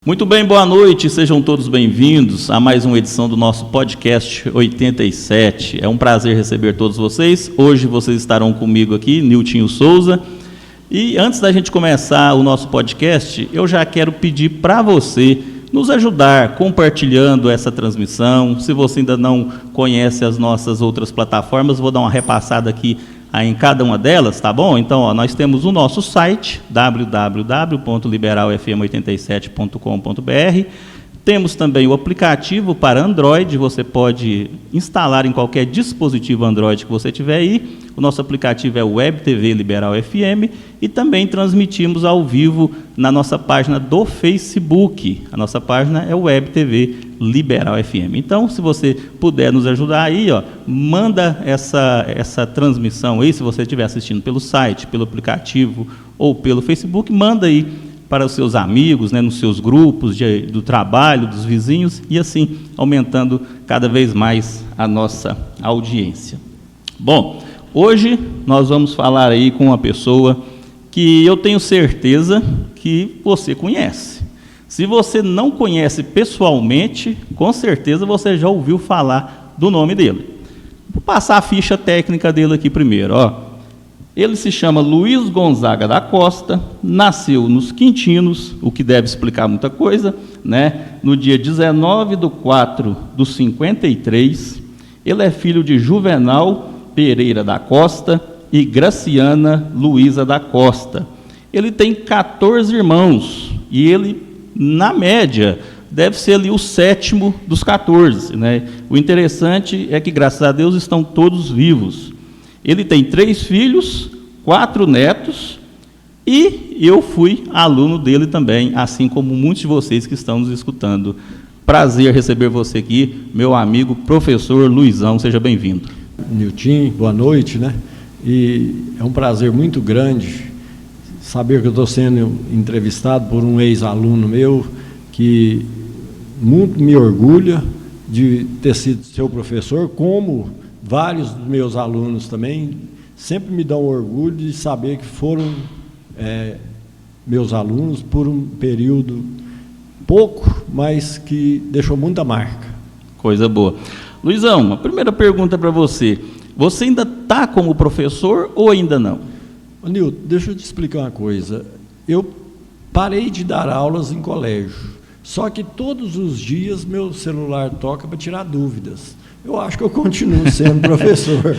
Muito bem, boa noite, sejam todos bem-vindos a mais uma edição do nosso podcast 87. É um prazer receber todos vocês. Hoje vocês estarão comigo aqui, Niltinho Souza. E antes da gente começar o nosso podcast, eu já quero pedir para você nos ajudar compartilhando essa transmissão. Se você ainda não conhece as nossas outras plataformas, vou dar uma repassada aqui em cada uma delas, tá bom? Então, nós temos o nosso site, www.liberalfm87.com.br. Temos também o aplicativo para Android, você pode instalar em qualquer dispositivo Android que você tiver aí. O nosso aplicativo é o Web TV Liberal FM e também transmitimos ao vivo na nossa página do Facebook. A nossa página é o Web TV Liberal FM. Então, se você puder nos ajudar aí, manda essa transmissão aí, se você estiver assistindo pelo site, pelo aplicativo ou pelo Facebook, manda aí para os seus amigos, nos seus grupos do trabalho, dos vizinhos, e assim aumentando cada vez mais a nossa audiência. Bom, hoje nós vamos falar aí com uma pessoa que eu tenho certeza que você conhece. Se você não conhece pessoalmente, com certeza você já ouviu falar do nome dele. Vou passar a ficha técnica dele aqui primeiro, Ele se chama Luiz Gonzaga da Costa, nasceu nos Quintinos, o que deve explicar muita coisa, no dia 19/4/53. Ele é filho de Juvenal Pereira da Costa e Graciana Luiza da Costa. Ele tem 14 irmãos e ele, na média, deve ser ali o sétimo dos 14. O interessante é que, graças a Deus, estão todos vivos. Ele tem 3 filhos, 4 netos, e eu fui aluno dele também, assim como muitos de vocês que estão nos escutando. Prazer receber você aqui, meu amigo professor Luizão, seja bem-vindo. Niltinho, boa noite, E é um prazer muito grande saber que eu estou sendo entrevistado por um ex-aluno meu, que muito me orgulha de ter sido seu professor, como vários dos meus alunos também sempre me dão orgulho de saber que foram meus alunos por um período pouco, mas que deixou muita marca. Coisa boa. Luizão, a primeira pergunta para você. Você ainda está como professor ou ainda não? Nilton, deixa eu te explicar uma coisa. Eu parei de dar aulas em colégio, só que todos os dias meu celular toca para tirar dúvidas. Eu acho que eu continuo sendo professor.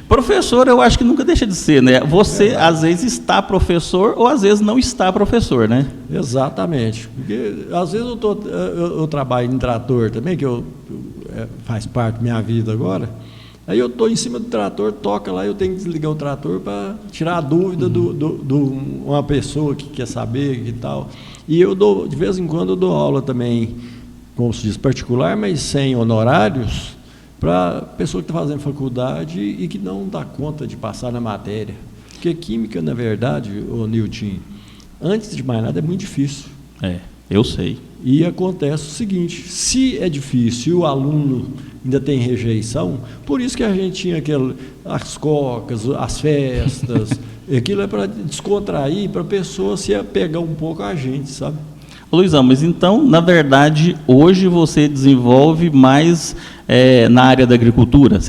Professor, eu acho que nunca deixa de ser, Você, às vezes, está professor ou, às vezes, não está professor, Exatamente. Porque, às vezes, eu trabalho em trator também, que faz parte da minha vida agora. Aí eu estou em cima do trator, toca lá, eu tenho que desligar o trator para tirar a dúvida de uma pessoa que quer saber e tal. E eu de vez em quando, eu dou aula também, como se diz, particular, mas sem honorários, para pessoa que está fazendo faculdade e que não dá conta de passar na matéria. Porque química, na verdade, Nilton, antes de mais nada, é muito difícil. Eu sei. E acontece o seguinte, se é difícil e o aluno ainda tem rejeição, por isso que a gente tinha as cocas, as festas, aquilo é para descontrair, para a pessoa se apegar um pouco a gente, sabe? Luizão, mas então, na verdade, hoje você desenvolve mais na área da agricultura? A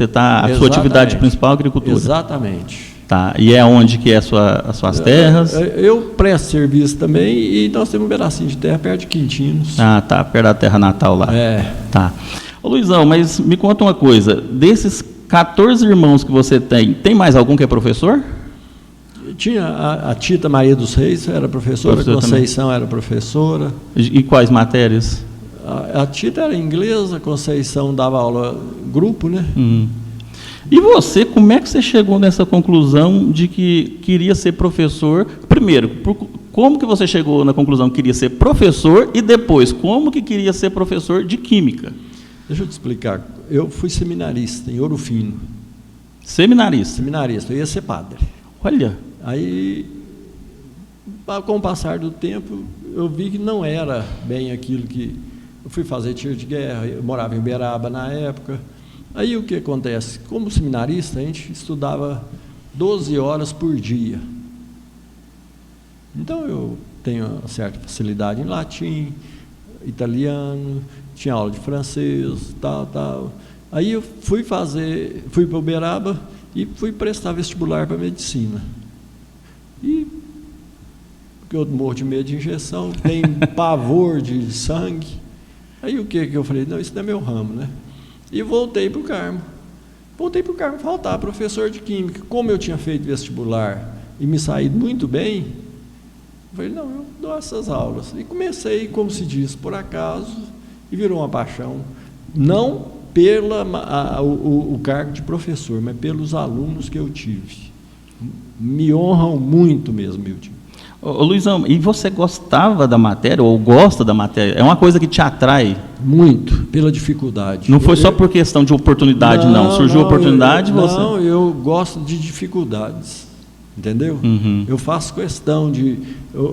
sua atividade principal é a agricultura? Exatamente. Tá, e é onde que é as suas terras? Eu presto serviço também e nós temos um pedacinho de terra perto de Quintinos. Tá, perto da terra natal lá. Tá. Ô, Luizão, mas me conta uma coisa, desses 14 irmãos que você tem mais algum que é professor? Tinha a Tita Maria dos Reis, era professora, a Conceição também era professora. E quais matérias? A Tita era inglesa, a Conceição dava aula grupo, E você, como é que você chegou nessa conclusão de que queria ser professor? Primeiro, como que você chegou na conclusão que queria ser professor e depois, como que queria ser professor de química? Deixa eu te explicar. Eu fui seminarista em Ouro Fino. Seminarista? Seminarista, eu ia ser padre. Olha. Aí, com o passar do tempo, eu vi que não era bem aquilo que... Eu fui fazer tiro de guerra, eu morava em Uberaba na época. Aí o que acontece? Como seminarista, a gente estudava 12 horas por dia. Então eu tenho uma certa facilidade em latim, italiano, tinha aula de francês, tal. Aí eu fui para Uberaba e fui prestar vestibular para medicina. E porque eu morro de medo de injeção, tenho pavor de sangue. Aí o que eu falei? Não, isso não é meu ramo, né? E voltei para o Carmo. Faltava professor de química. Como eu tinha feito vestibular e me saído muito bem, eu falei, não, eu dou essas aulas. E comecei, como se diz, por acaso, e virou uma paixão. Não o cargo de professor, mas pelos alunos que eu tive. Me honram muito mesmo, Milton. Ô, Luizão, e você gostava da matéria, ou gosta da matéria? É uma coisa que te atrai? Muito, pela dificuldade. Não foi só por questão de oportunidade, não. Surgiu a oportunidade, você... Não, eu gosto de dificuldades, entendeu? Uhum. Eu faço questão de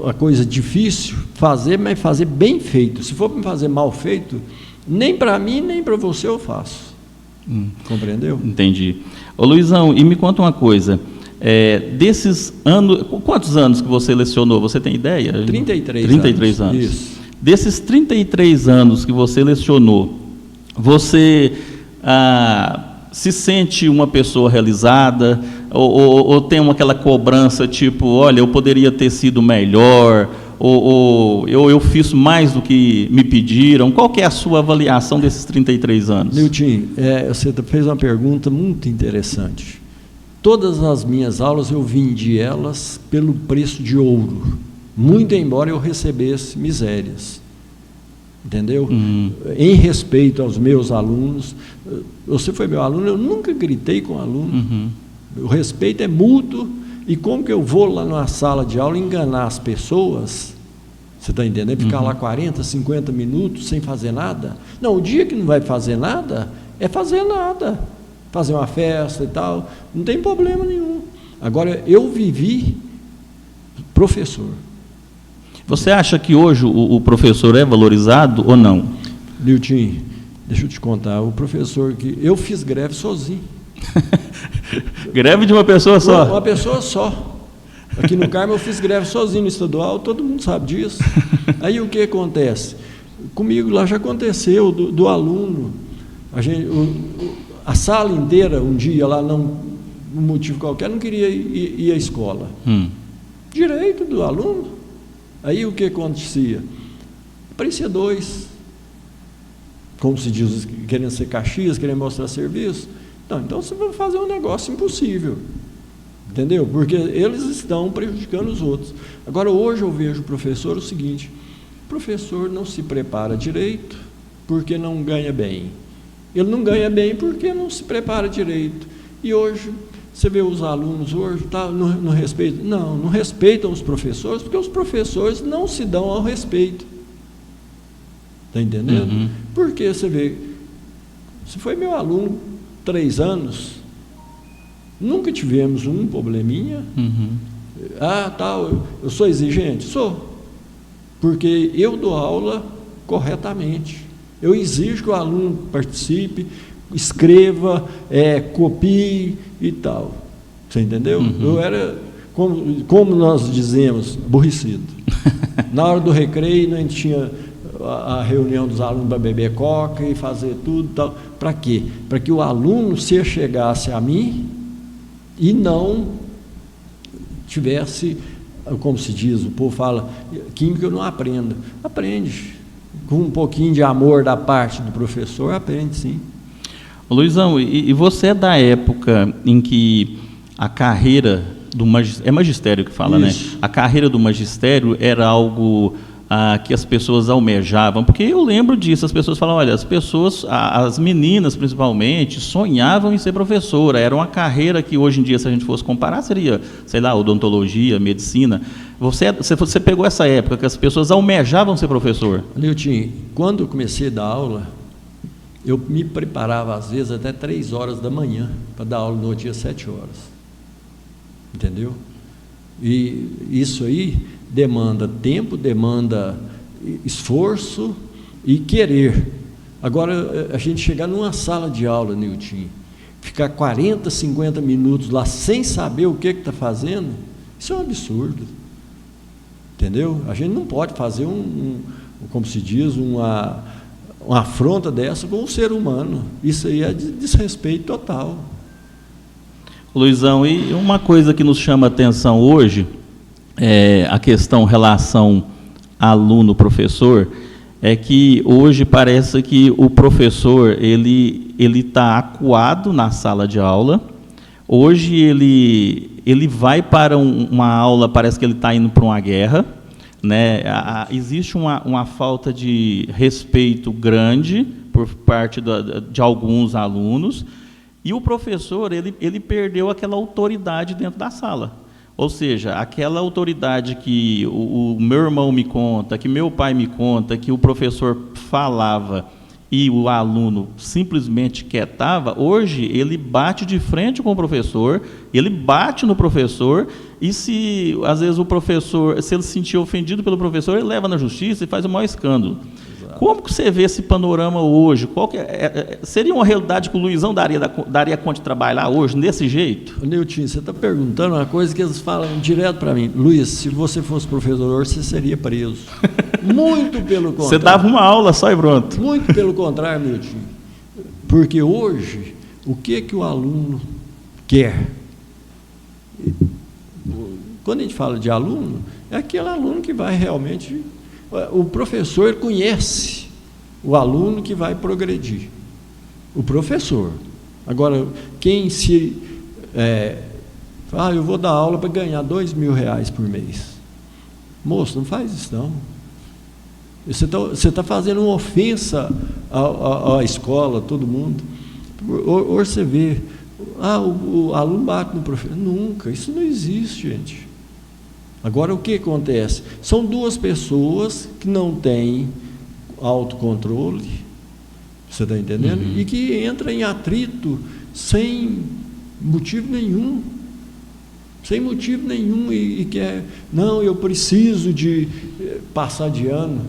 a coisa difícil fazer, mas fazer bem feito. Se for para fazer mal feito, nem para mim, nem para você eu faço. Compreendeu? Entendi. Ô, Luizão, e me conta uma coisa. Desses anos, quantos anos que você lecionou? Você tem ideia? 33 anos. Isso. Desses 33 anos que você lecionou, você se sente uma pessoa realizada? Ou tem aquela cobrança tipo, olha, eu poderia ter sido melhor, ou eu fiz mais do que me pediram? Qual que é a sua avaliação desses 33 anos? Nilton, você fez uma pergunta muito interessante. Todas as minhas aulas eu vendi elas pelo preço de ouro, muito embora eu recebesse misérias, entendeu? Em respeito aos meus alunos, você foi meu aluno, eu nunca gritei com aluno, o respeito é mútuo, e como que eu vou lá numa sala de aula enganar as pessoas, você está entendendo? Ficar lá 40, 50 minutos sem fazer nada? Não, o dia que não vai fazer nada, é fazer nada. Fazer uma festa e tal, não tem problema nenhum. Agora, eu vivi professor. Você acha que hoje o professor é valorizado ou não? Nilton, deixa eu te contar, o professor que... Eu fiz greve sozinho. Greve de uma pessoa só? Uma pessoa só. Aqui no Carmo eu fiz greve sozinho no estadual, todo mundo sabe disso. Aí o que acontece? Comigo lá já aconteceu, do aluno, a sala inteira, um dia lá, um motivo qualquer, não queria ir à escola. Direito do aluno. Aí o que acontecia? Aparecia dois, como se diz, querendo ser Caxias, querendo mostrar serviço. Não, então você vai fazer um negócio impossível, entendeu? Porque eles estão prejudicando os outros. Agora, hoje eu vejo o professor o seguinte: o professor não se prepara direito porque não ganha bem. Ele não ganha bem porque não se prepara direito. E hoje, você vê os alunos hoje, não respeitam os professores, porque os professores não se dão ao respeito. Está entendendo? Porque você vê, se foi meu aluno 3 anos, nunca tivemos um probleminha. Eu sou exigente? Sou. Porque eu dou aula corretamente. Eu exijo que o aluno participe, escreva, copie e tal. Você entendeu? Eu era, como nós dizemos, aborrecido. Na hora do recreio, a gente tinha a reunião dos alunos para beber coca e fazer tudo e tal. Para quê? Para que o aluno se chegasse a mim e não tivesse, como se diz, o povo fala, química eu não aprendo. Aprende. Com um pouquinho de amor da parte do professor, aprende sim. Luizão, e você é da época em que a carreira do magistério, é magistério que fala, Isso. né? A carreira do magistério era algo que as pessoas almejavam, porque eu lembro disso, as pessoas falam, olha, as meninas principalmente, sonhavam em ser professora, era uma carreira que hoje em dia, se a gente fosse comparar, seria, sei lá, odontologia, medicina. Você pegou essa época que as pessoas almejavam ser professor? Nilton, quando eu comecei a dar aula, eu me preparava às vezes até 3 horas da manhã para dar aula no dia 7 horas. Entendeu? E isso aí demanda tempo, demanda esforço e querer. Agora, a gente chegar numa sala de aula, Nilton, ficar 40, 50 minutos lá sem saber o que está fazendo, isso é um absurdo. Entendeu? A gente não pode fazer como se diz, uma afronta dessa com o ser humano. Isso aí é de desrespeito total. Luizão, e uma coisa que nos chama a atenção hoje, a questão relação aluno-professor, é que hoje parece que o professor ele está acuado na sala de aula. Hoje ele vai para uma aula, parece que ele está indo para uma guerra, né? Existe uma falta de respeito grande por parte de alguns alunos, e o professor ele perdeu aquela autoridade dentro da sala. Ou seja, aquela autoridade que o meu irmão me conta, que meu pai me conta, que o professor falava e o aluno simplesmente quietava, hoje ele bate de frente com o professor, ele bate no professor, e se às vezes o professor, se ele se sentir ofendido pelo professor, ele leva na justiça e faz o maior escândalo. Exato. Como que você vê esse panorama hoje? Qual que seria uma realidade que o Luizão daria conta de trabalhar hoje, desse jeito? Nilton, você está perguntando uma coisa que eles falam direto para mim. Luiz, se você fosse professor, você seria preso. Muito pelo contrário. Você dava uma aula só e pronto. Muito pelo contrário, Nilton. Porque hoje, o que o aluno quer? Quando a gente fala de aluno, é aquele aluno que vai realmente... O professor conhece o aluno que vai progredir. O professor. Agora, quem se... eu vou dar aula para ganhar R$2.000 por mês. Moço, não faz isso não. Você está fazendo uma ofensa à escola, a todo mundo. Hoje você vê, o aluno bate no professor. Nunca, isso não existe, gente. Agora, o que acontece? São duas pessoas que não têm autocontrole, você está entendendo? Uhum. E que entram em atrito sem motivo nenhum. Sem motivo nenhum, e quer, não, eu preciso de passar de ano.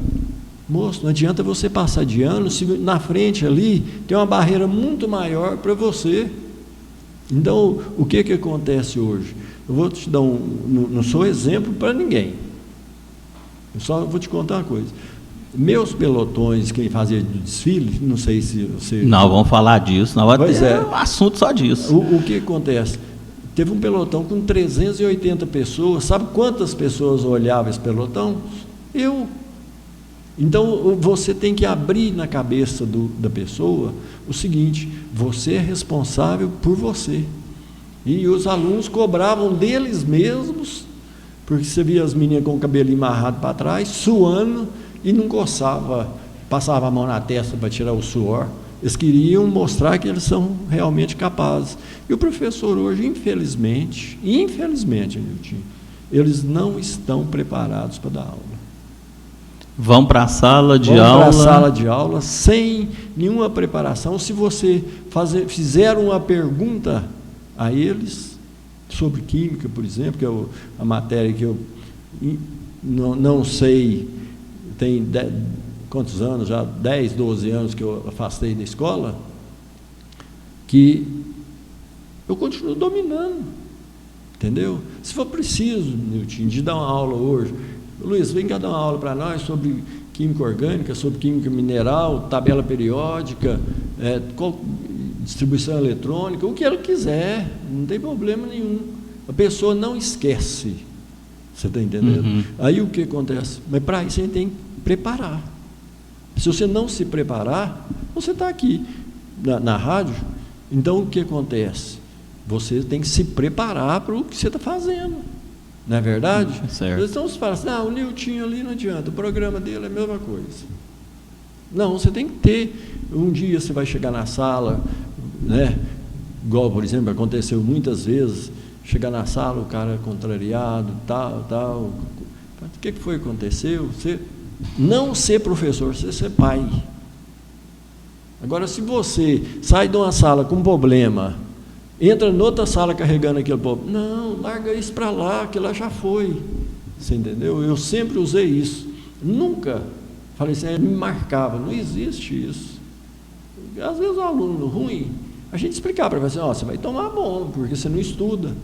Moço, não adianta você passar de ano, se na frente ali tem uma barreira muito maior para você. Então, o que acontece hoje? Eu vou te dar não sou exemplo para ninguém. Eu só vou te contar uma coisa. Meus pelotões, quem fazia do desfile, não sei se você... Não, vamos falar disso, não vai ter um assunto só disso. O que acontece? Teve um pelotão com 380 pessoas. Sabe quantas pessoas olhavam esse pelotão? Eu. Então, você tem que abrir na cabeça da pessoa o seguinte: você é responsável por você. E os alunos cobravam deles mesmos, porque você via as meninas com o cabelinho amarrado para trás, suando, e não coçava, passava a mão na testa para tirar o suor. Eles queriam mostrar que eles são realmente capazes. E o professor hoje, infelizmente, Nilton, eles não estão preparados para dar aula. Vão para a sala de aula. Vão para a sala de aula sem nenhuma preparação. Se você fizer uma pergunta a eles sobre química, por exemplo, que é a matéria que eu não sei, tem quantos anos, já 10, 12 anos que eu afastei da escola, que eu continuo dominando, entendeu? Se for preciso, Nilton, de dar uma aula hoje, Luiz, vem cá dar uma aula para nós sobre química orgânica, sobre química mineral, tabela periódica, distribuição eletrônica, o que ela quiser, não tem problema nenhum. A pessoa não esquece, você está entendendo? Uhum. Aí o que acontece? Mas para isso a gente tem que preparar. Se você não se preparar, você está aqui na rádio, então o que acontece? Você tem que se preparar para o que você está fazendo, não é verdade? Certo. Então você fala assim, o Nilton ali não adianta, o programa dele é a mesma coisa. Não, você tem que ter, um dia você vai chegar na sala, né? Igual, por exemplo, aconteceu muitas vezes, chegar na sala, o cara contrariado, tal, o que foi que aconteceu? Você não ser professor, você ser pai. Agora, se você sai de uma sala com um problema, entra noutra sala carregando aquele problema, não, larga isso para lá, que lá já foi. Você entendeu? Eu sempre usei isso. Nunca falei assim, me marcava. Não existe isso. Às vezes o aluno ruim, a gente explicava para ele assim, você vai tomar bomba, porque você não estuda.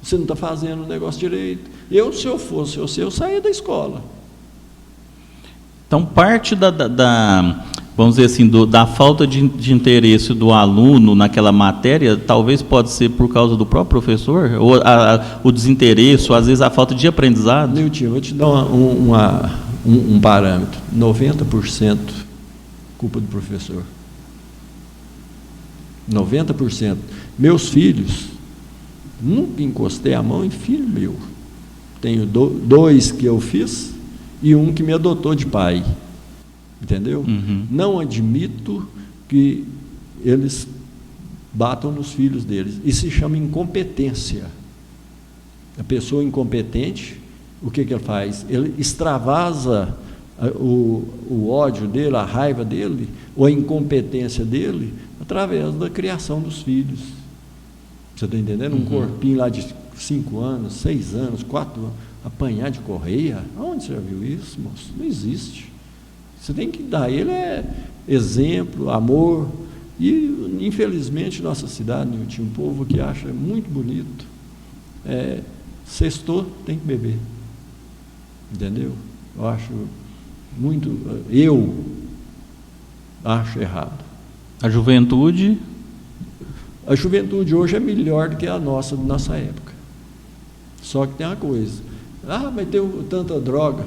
Você não está fazendo o negócio direito. Se eu fosse você, eu saía da escola. Então, parte vamos dizer assim, da falta de interesse do aluno naquela matéria, talvez pode ser por causa do próprio professor, ou o desinteresse, ou às vezes a falta de aprendizado? Nilton, eu vou te dar um parâmetro. 90% culpa do professor. 90%. Meus filhos, nunca encostei a mão em filho meu. Tenho 2 que eu fiz e um que me adotou de pai. Entendeu? Uhum. Não admito que eles batam nos filhos deles. Isso se chama incompetência. A pessoa incompetente, o que ele faz? Ele extravasa o ódio dele, a raiva dele, ou a incompetência dele, através da criação dos filhos. Você está entendendo? Um corpinho lá de 5 anos, 6 anos, 4 anos, apanhar de correia. Onde você já viu isso, moço? Não existe. Você tem que dar a ele exemplo, amor. E, infelizmente, nossa cidade, tinha um povo que acha muito bonito. Sextou, tem que beber. Entendeu? Eu acho errado. A juventude hoje é melhor do que a nossa época. Só que tem uma coisa. Mas tem tanta droga.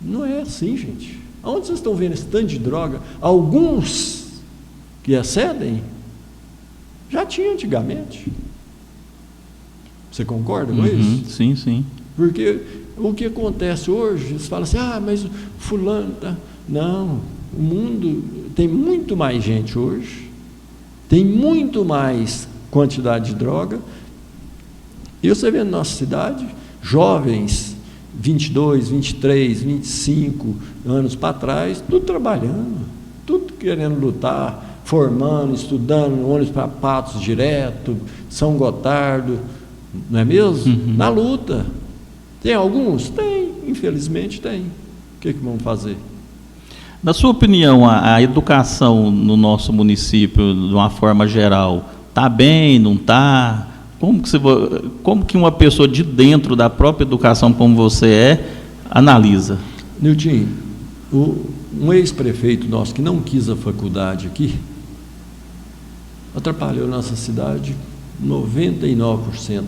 Não é assim, gente. Onde vocês estão vendo esse tanto de droga? Alguns que excedem já tinha antigamente. Você concorda com isso? Sim, sim. Porque o que acontece hoje, você fala assim, mas fulano tá... Não, o mundo tem muito mais gente hoje, tem muito mais quantidade de droga. E você vê na nossa cidade, jovens, 22, 23, 25 anos para trás, tudo trabalhando, tudo querendo lutar, formando, estudando, ônibus para Patos direto, São Gotardo, não é mesmo? Na luta. Tem alguns? Tem, infelizmente tem. O que vamos fazer? Na sua opinião, a educação no nosso município, de uma forma geral, está bem, não está? Como que uma pessoa de dentro da própria educação, como você analisa? Nilton, um ex-prefeito nosso que não quis a faculdade aqui, atrapalhou nossa cidade 99%.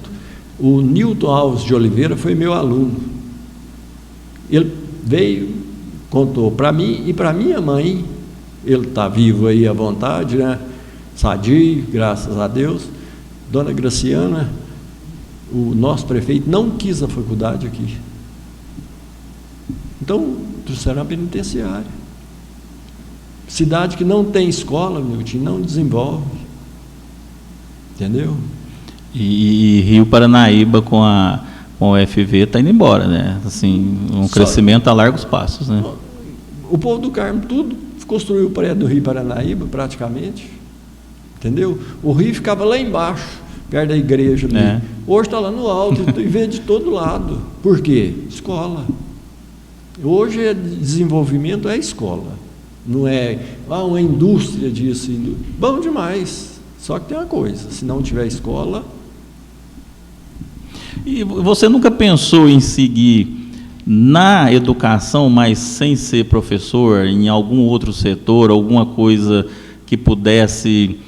O Nilton Alves de Oliveira foi meu aluno. Ele veio, contou para mim e para minha mãe, ele está vivo aí à vontade, né? Sadio, graças a Deus. Dona Graciana, o nosso prefeito, não quis a faculdade aqui. Então, trouxeram a penitenciária. Cidade que não tem escola, Nilton, não desenvolve. Entendeu? E Rio Paranaíba com a UFV está indo embora, né? Assim, crescimento a largos passos, né? O povo do Carmo tudo construiu o prédio do Rio Paranaíba, praticamente. Entendeu? O rio ficava lá embaixo, perto da igreja ali. Hoje está lá no alto e vê de todo lado. Por quê? Escola. Hoje desenvolvimento é escola. Não é uma indústria disso. Bom demais. Só que tem uma coisa, se não tiver escola... E você nunca pensou em seguir na educação, mas sem ser professor, em algum outro setor, alguma coisa que pudesse,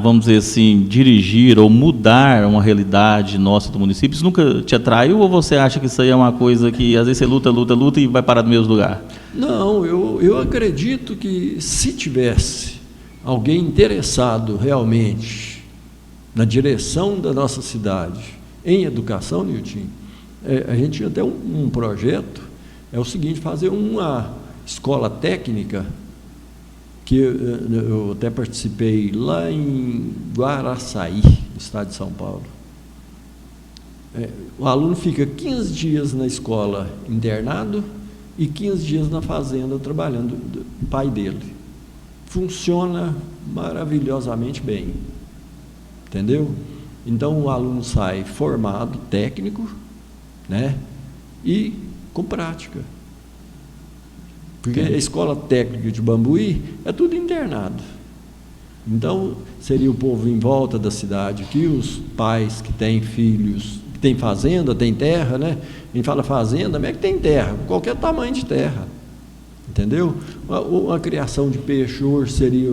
vamos dizer assim, dirigir ou mudar uma realidade nossa do município? Isso nunca te atraiu ou você acha que isso aí é uma coisa que às vezes você luta e vai parar no mesmo lugar? Não, eu acredito que se tivesse alguém interessado realmente na direção da nossa cidade, em educação, Nilton, a gente tinha até um projeto, é o seguinte, fazer uma escola técnica, que eu até participei lá em Guaraçaí, no estado de São Paulo. O aluno fica 15 dias na escola internado e 15 dias na fazenda trabalhando, o pai dele. Funciona maravilhosamente bem, entendeu? Então o aluno sai formado, técnico, né? E com prática. Porque a escola técnica de Bambuí é tudo internado. Então seria o povo em volta da cidade aqui, os pais que têm filhos, que têm fazenda, têm terra, né? A gente fala fazenda, mas é que tem terra, qualquer tamanho de terra. entendeu? A criação de peixe hoje seria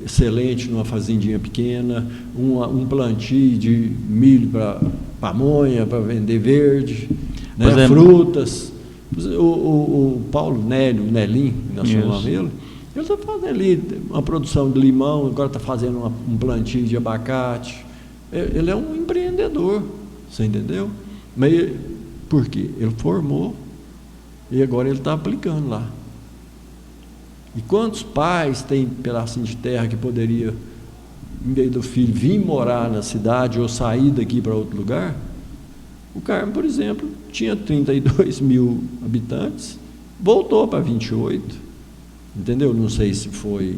excelente numa fazendinha pequena, um plantio de milho para pamonha, para vender verde, né? Frutas. O Paulo Nélio, o Nelim, nós chamamos ele está fazendo ali uma produção de limão, agora está fazendo um plantio de abacate. Ele é um empreendedor, você entendeu? Mas por quê? Ele formou e agora ele está aplicando lá. E quantos pais têm pedacinho de terra que poderia, em vez do filho vir morar na cidade ou sair daqui para outro lugar? O Carmo, por exemplo, tinha 32 mil habitantes, voltou para 28, entendeu? Não sei se foi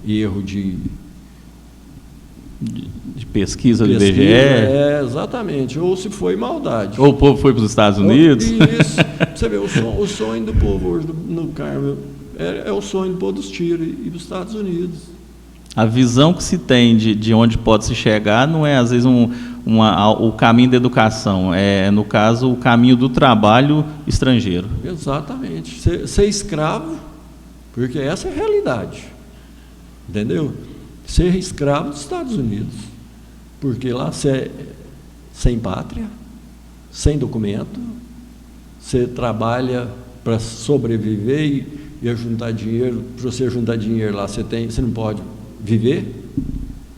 erro de pesquisa do IBGE. Exatamente, ou se foi maldade. Ou o povo foi para os Estados Unidos. Isso, você vê, o sonho do povo hoje no Carmo é o sonho do povo dos tiros e dos Estados Unidos. A visão que se tem de onde pode se chegar não é, às vezes, o caminho da educação, no caso, o caminho do trabalho estrangeiro. Exatamente. Ser escravo, porque essa é a realidade, entendeu? Ser escravo dos Estados Unidos, porque lá você é sem pátria, sem documento, você trabalha para sobreviver e juntar dinheiro. Para você juntar dinheiro lá, você não pode viver,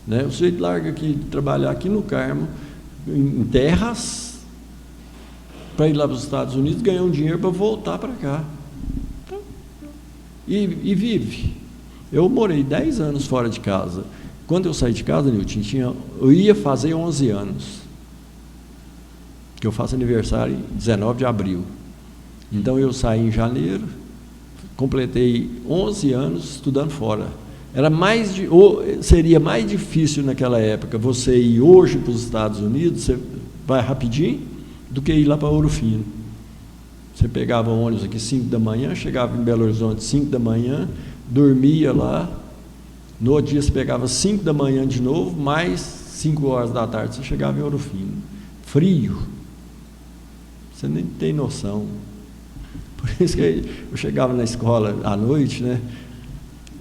né? Você larga aqui, trabalhar aqui no Carmo, em terras, para ir lá para os Estados Unidos, ganhar um dinheiro para voltar para cá. E vive. Eu morei 10 anos fora de casa. Quando eu saí de casa, Nilton, eu ia fazer 11 anos, que eu faço aniversário em 19 de abril. Então eu saí em janeiro, completei 11 anos estudando fora. Seria mais difícil naquela época você ir hoje para os Estados Unidos, você vai rapidinho, do que ir lá para Ouro Fino. Você pegava um ônibus aqui 5 da manhã, chegava em Belo Horizonte 5 da manhã, dormia lá, no outro dia você pegava 5 da manhã de novo, mais 5 horas da tarde você chegava em Ouro Fino. Frio. Você nem tem noção. Por isso que eu chegava na escola à noite, né?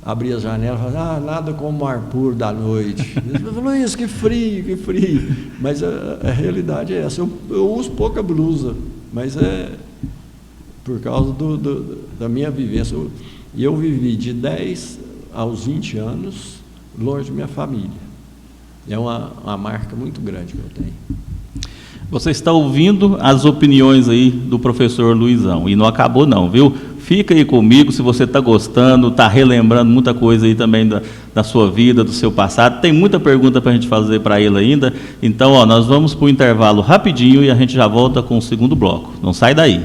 Abria as janelas e falava, nada como o ar puro da noite. Eu falava, isso, que frio, que frio. Mas a realidade é essa. Eu uso pouca blusa, mas é por causa da minha vivência. E eu vivi de 10 aos 20 anos longe da minha família. É uma marca muito grande que eu tenho. Você está ouvindo as opiniões aí do professor Luizão, e não acabou não, viu? Fica aí comigo, se você está gostando, está relembrando muita coisa aí também da sua vida, do seu passado. Tem muita pergunta para a gente fazer para ele ainda. Então, nós vamos para o intervalo rapidinho e a gente já volta com o segundo bloco. Não sai daí.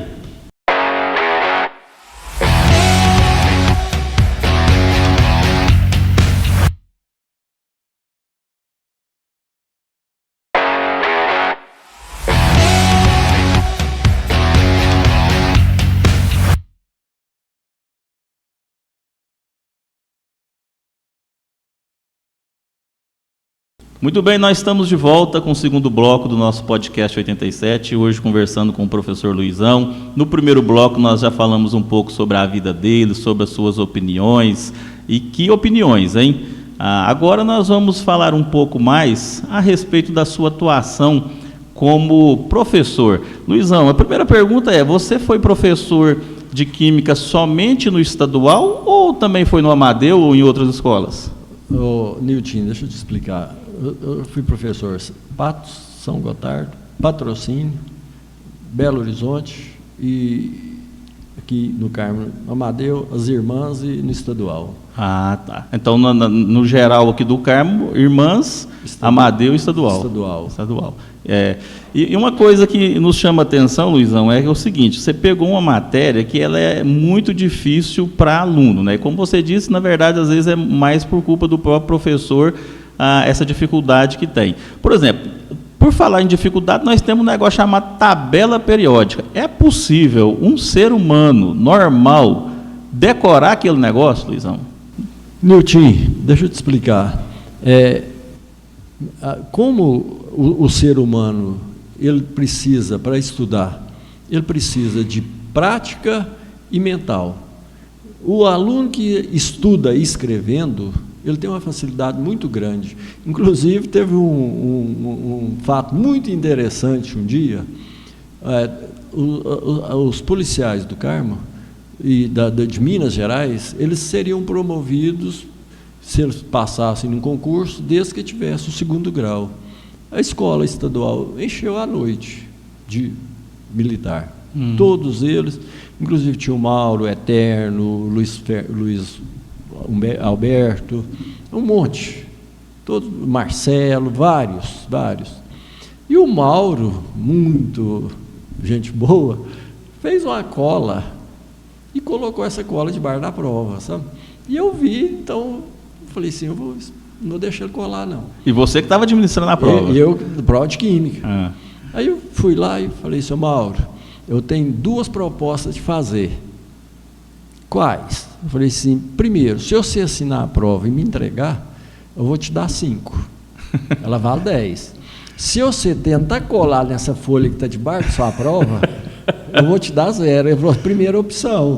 Muito bem, nós estamos de volta com o segundo bloco do nosso podcast 87, hoje conversando com o professor Luizão. No primeiro bloco nós já falamos um pouco sobre a vida dele, sobre as suas opiniões. E que opiniões, hein? Agora nós vamos falar um pouco mais a respeito da sua atuação como professor. Luizão, a primeira pergunta é, você foi professor de Química somente no estadual ou também foi no Amadeu ou em outras escolas? Nilton, deixa eu te explicar. Eu fui professor Patos, São Gotardo, Patrocínio, Belo Horizonte e aqui no Carmo, Amadeu, as Irmãs e no estadual. Ah, tá. Então, no geral aqui do Carmo, Irmãs, Amadeu e estadual. Estadual. E uma coisa que nos chama a atenção, Luizão, é o seguinte, você pegou uma matéria que ela é muito difícil para aluno, né? E como você disse, na verdade, às vezes é mais por culpa do próprio professor, essa dificuldade que tem. Por exemplo, por falar em dificuldade, nós temos um negócio chamado tabela periódica. É possível um ser humano normal decorar aquele negócio, Luizão? Nilton, deixa eu te explicar. Como o ser humano, ele precisa, para estudar, ele precisa de prática e mental. O aluno que estuda escrevendo, ele tem uma facilidade muito grande. Inclusive, teve um fato muito interessante um dia. Os policiais do Carmo e de Minas Gerais, eles seriam promovidos, se eles passassem num concurso, desde que tivesse o 2º grau. A escola estadual encheu à noite de militar. Todos eles, inclusive tinha o Mauro, o Eterno, Luiz Alberto, um monte, todos, Marcelo, vários. E o Mauro, muito gente boa, fez uma cola e colocou essa cola debaixo da prova, sabe? E eu vi, então, falei assim, não vou deixar ele colar, não. E você que estava administrando a prova? Eu, prova de Química. Aí eu fui lá e falei, seu Mauro, eu tenho 2 propostas de fazer. Quais? Eu falei assim, primeiro, se você assinar a prova e me entregar, eu vou te dar 5. Ela vale 10. Se você tentar colar nessa folha que está debaixo da sua prova, eu vou te dar 0. Ele falou, primeira opção.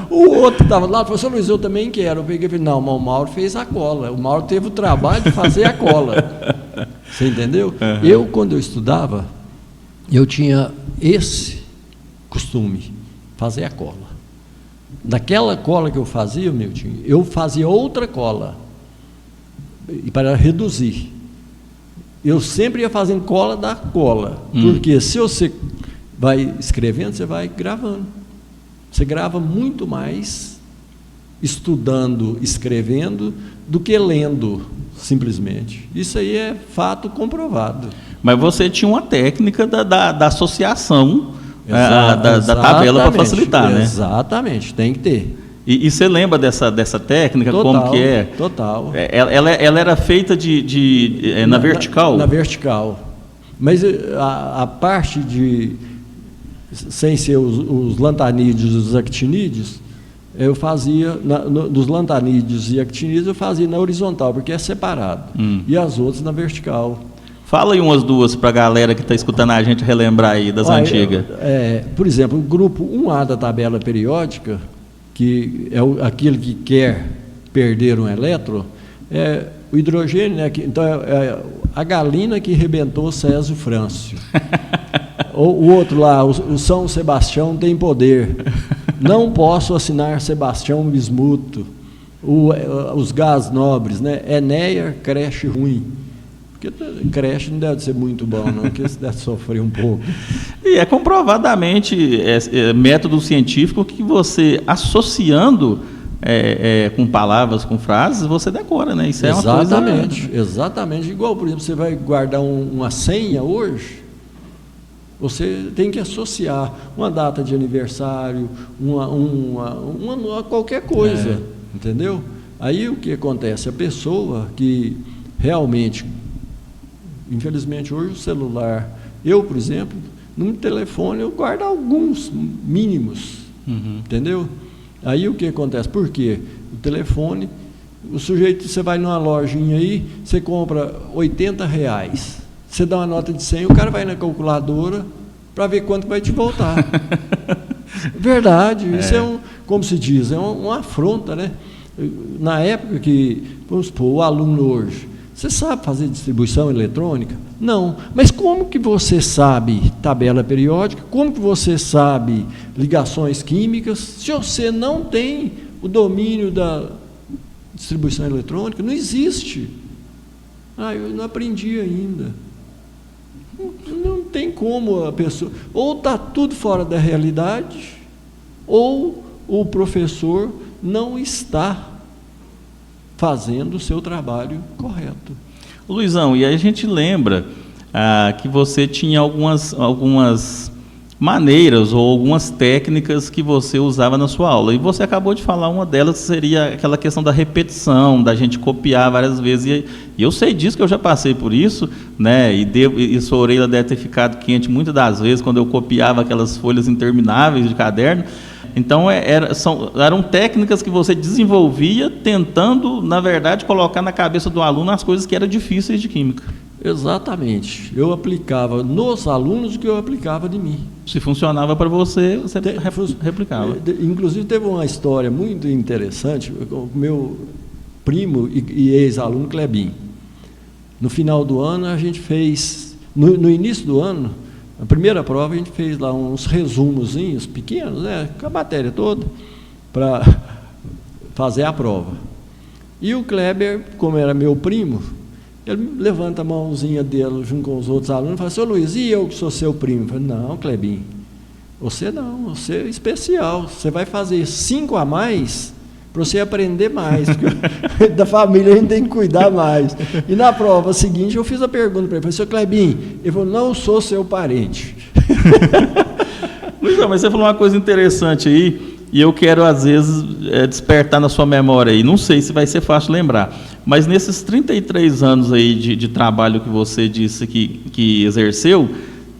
O outro estava lá, falou, seu Luiz, eu também quero. Eu peguei e falei, não, mas o Mauro fez a cola. O Mauro teve o trabalho de fazer a cola. Você entendeu? Eu, quando eu estudava, eu tinha esse costume, fazer a cola. Daquela cola que eu fazia, Milton, eu fazia outra cola, e para reduzir. Eu sempre ia fazendo cola da cola, porque se você vai escrevendo, você vai gravando. Você grava muito mais estudando, escrevendo, do que lendo, simplesmente. Isso aí é fato comprovado. Mas você tinha uma técnica da associação da tabela para facilitar, né? Exatamente, tem que ter. E você lembra dessa técnica, total, como que é? Total. Ela era feita na vertical? Na vertical. Mas a parte sem ser os lantanídeos e os actinídeos, eu fazia, dos lantanídeos e actinídeos, eu fazia na horizontal, porque é separado. E as outras na vertical. Fala aí umas 2 para a galera que está escutando a gente relembrar aí das antigas. Por exemplo, o grupo 1A da tabela periódica, que é aquele que quer perder um elétron, é o hidrogênio, né? Então é a galina que rebentou o Césio Frâncio. O outro lá, o São Sebastião tem poder. Não posso assinar Sebastião Bismuto. Os gases nobres, né? Enéia, creche ruim. Porque creche não deve ser muito bom, não, porque você deve sofrer um pouco. E é comprovadamente método científico que você, associando com palavras, com frases, você decora, né? Isso é uma coisa... Exatamente. Igual, por exemplo, você vai guardar uma senha hoje, você tem que associar uma data de aniversário, qualquer coisa, entendeu? Aí o que acontece? A pessoa que realmente... Infelizmente, hoje o celular... Eu, por exemplo, no telefone, eu guardo alguns mínimos, entendeu? Aí o que acontece? Por quê? O telefone, o sujeito, você vai numa lojinha aí, você compra R$80, você dá uma nota de 100, o cara vai na calculadora para ver quanto vai te voltar. Verdade, isso como se diz, é uma afronta, né? Na época que, vamos supor, o aluno hoje, você sabe fazer distribuição eletrônica? Não. Mas como que você sabe tabela periódica? Como que você sabe ligações químicas? Se você não tem o domínio da distribuição eletrônica, não existe. Eu não aprendi ainda. Não tem como a pessoa... Ou está tudo fora da realidade, ou o professor não está fazendo o seu trabalho correto. Luizão, e aí a gente lembra que você tinha algumas maneiras ou algumas técnicas que você usava na sua aula, e você acabou de falar, uma delas seria aquela questão da repetição, da gente copiar várias vezes, e eu sei disso, que eu já passei por isso, né? E sua orelha deve ter ficado quente muitas das vezes quando eu copiava aquelas folhas intermináveis de caderno. Então, eram técnicas que você desenvolvia tentando, na verdade, colocar na cabeça do aluno as coisas que eram difíceis de química. Exatamente. Eu aplicava nos alunos o que eu aplicava de mim. Se funcionava para você, você replicava. Inclusive, teve uma história muito interessante. O meu primo e ex-aluno Clebinho. No final do ano, a gente fez... No início do ano, a primeira prova, a gente fez lá uns resumozinhos pequenos, né, com a matéria toda, para fazer a prova. E o Kleber, como era meu primo, ele levanta a mãozinha dele junto com os outros alunos e fala assim: ô Luiz, e eu que sou seu primo? Eu falei: não, Clebinho, você não, você é especial, você vai fazer 5 a mais para você aprender mais, porque da família a gente tem que cuidar mais. E na prova seguinte eu fiz a pergunta para ele, falei: seu Clebinho, ele falou: não sou seu parente. Luiz, mas você falou uma coisa interessante aí, e eu quero, às vezes, despertar na sua memória aí. Não sei se vai ser fácil lembrar, mas nesses 33 anos aí de trabalho que você disse que exerceu,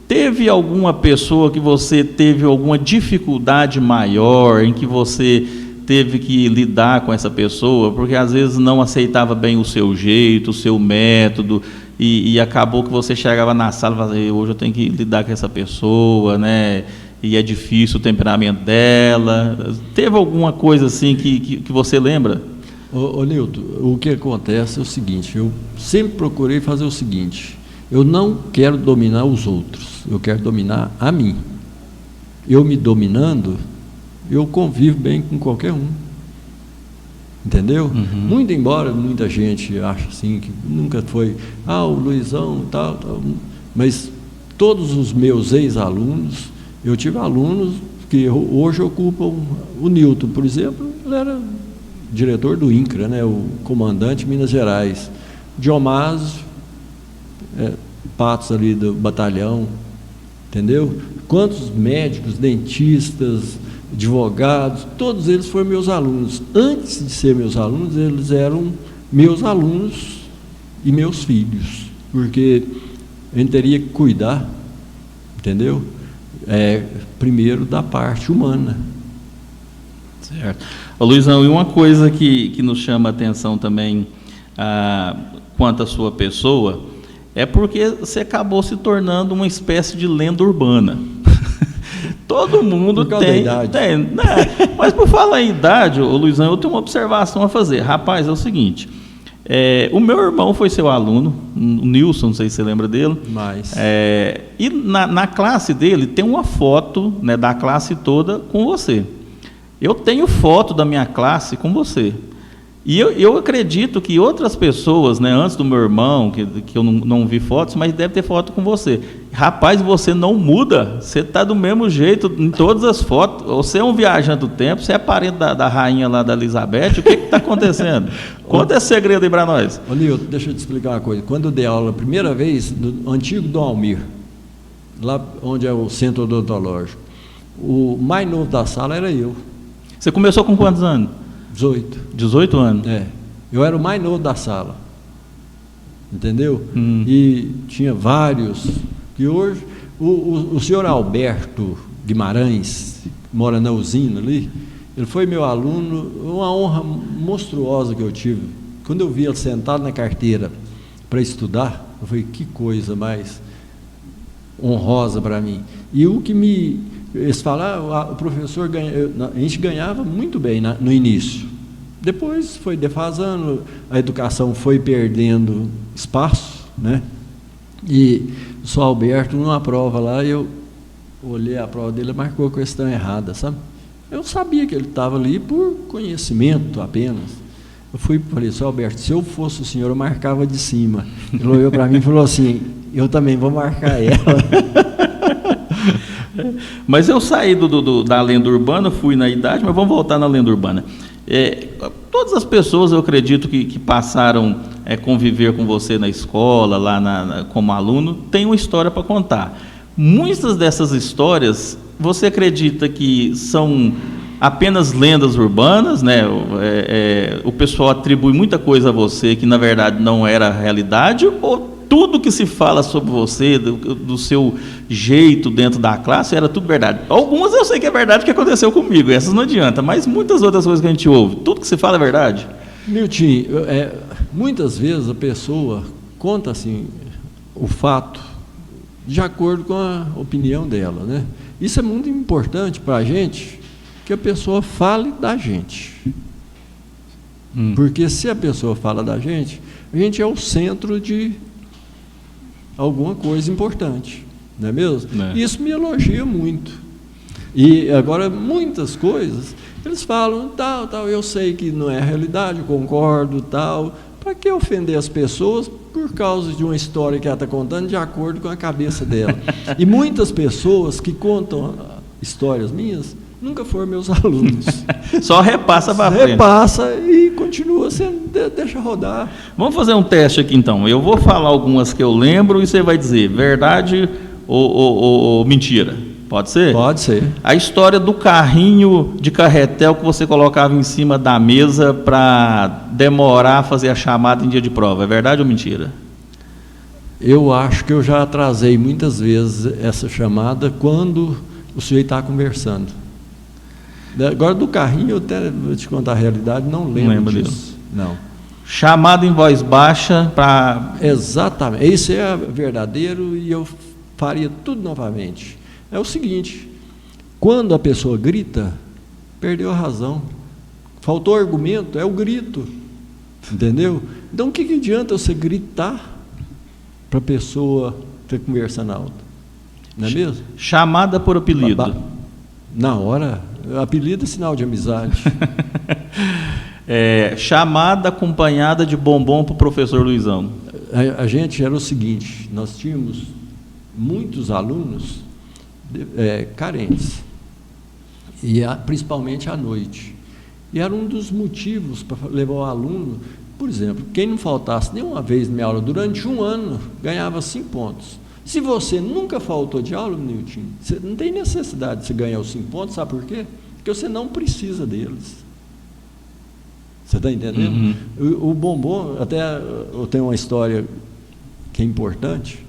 teve alguma pessoa que você teve alguma dificuldade maior, em que você teve que lidar com essa pessoa, porque às vezes não aceitava bem o seu jeito, o seu método, e acabou que você chegava na sala e falava: hoje eu tenho que lidar com essa pessoa, né? E é difícil o temperamento dela. Teve alguma coisa assim que você lembra? Ô Nilton, o que acontece é o seguinte: eu sempre procurei fazer o seguinte: eu não quero dominar os outros, eu quero dominar a mim. Eu me dominando, eu convivo bem com qualquer um. Entendeu? Uhum. Muito embora muita gente ache assim, que nunca foi, o Luizão e tal, mas todos os meus ex-alunos, eu tive alunos que hoje ocupam, o Nilton, por exemplo, ele era diretor do INCRA, né, o comandante de Minas Gerais. Diomásio, Patos ali do batalhão, entendeu? Quantos médicos, dentistas, advogados, todos eles foram meus alunos. Antes de ser meus alunos, eles eram meus alunos e meus filhos, porque a gente teria que cuidar, entendeu? Primeiro da parte humana. Certo. Ô, Luizão, e uma coisa que nos chama a atenção também quanto à sua pessoa, é porque você acabou se tornando uma espécie de lenda urbana. Todo mundo tem, né? Mas por falar em idade, ô Luizão, eu tenho uma observação a fazer. Rapaz, é o seguinte, o meu irmão foi seu aluno, o Nilson, não sei se você lembra dele. Mas... e na classe dele tem uma foto, né, da classe toda com você. Eu tenho foto da minha classe com você. E eu acredito que outras pessoas, né, antes do meu irmão, que eu não vi fotos, mas deve ter foto com você. Rapaz, você não muda, você está do mesmo jeito em todas as fotos. Você é um viajante do tempo, você é parente da rainha lá da Elizabeth, o que está acontecendo? Conta esse segredo aí para nós. Ô Nilton, deixa eu te explicar uma coisa. Quando eu dei aula a primeira vez, no antigo Dom Almir, lá onde é o centro odontológico, o mais novo da sala era eu. Você começou com quantos anos? 18. 18 anos? Eu era o mais novo da sala. Entendeu? E tinha vários. E hoje, o senhor Alberto Guimarães, que mora na usina ali, ele foi meu aluno, uma honra monstruosa que eu tive. Quando eu vi ele sentado na carteira para estudar, eu falei: que coisa mais honrosa para mim. E o que eles falaram, o professor a gente ganhava muito bem no início. Depois foi defasando, a educação foi perdendo espaço, né? E o senhor Alberto, numa prova lá, eu olhei a prova dele e marcou a questão errada, sabe? Eu sabia que ele estava ali por conhecimento apenas. Eu falei: senhor Alberto, se eu fosse o senhor, eu marcava de cima. Ele olhou para mim e falou assim: eu também vou marcar ela. Mas eu saí da lenda urbana, fui na idade, mas vamos voltar na lenda urbana. Todas as pessoas, eu acredito, que passaram a conviver com você na escola, lá como aluno, têm uma história para contar. Muitas dessas histórias, você acredita que são apenas lendas urbanas, né? O pessoal atribui muita coisa a você que, na verdade, não era a realidade, ou tudo que se fala sobre você, do seu jeito dentro da classe, era tudo verdade? Algumas eu sei que é verdade, que aconteceu comigo, essas não adianta, mas muitas outras coisas que a gente ouve, tudo que se fala é verdade? Milton, muitas vezes a pessoa conta assim, o fato de acordo com a opinião dela, né? Isso é muito importante para a gente, que a pessoa fale da gente. Porque se a pessoa fala da gente, a gente é o centro de alguma coisa importante, não é mesmo? Isso me elogia muito. E agora, muitas coisas, eles falam, tal, eu sei que não é a realidade, eu concordo, tal. Para que ofender as pessoas por causa de uma história que ela está contando de acordo com a cabeça dela? E muitas pessoas que contam histórias minhas nunca foram meus alunos. Só repassa para frente. Repassa e continua sendo, deixa rodar. Vamos fazer um teste aqui então. Eu vou falar algumas que eu lembro e você vai dizer verdade ou mentira. Pode ser? Pode ser. A história do carrinho de carretel que você colocava em cima da mesa para demorar a fazer a chamada em dia de prova. É verdade ou mentira? Eu acho que eu já atrasei muitas vezes essa chamada quando o sujeito está conversando. Agora, do carrinho, eu até vou te contar a realidade, não lembro disso. Não. Chamada em voz baixa para... Exatamente. Isso é verdadeiro e eu faria tudo novamente. É o seguinte, quando a pessoa grita, perdeu a razão. Faltou argumento, é o grito. Entendeu? Então, o que adianta você gritar para a pessoa ter conversando alto? Não é mesmo? Chamada por apelido. Na hora, apelido é sinal de amizade. Chamada acompanhada de bombom para o professor Luizão. A gente era o seguinte, nós tínhamos muitos alunos carentes, e principalmente à noite. E era um dos motivos para levar o aluno, por exemplo, quem não faltasse nenhuma vez na minha aula durante um ano, ganhava 5 pontos. Se você nunca faltou de aula, Nilton, você não tem necessidade de você ganhar os 5 pontos, sabe por quê? Porque você não precisa deles. Você está entendendo? O bombom, até eu tenho uma história que é importante,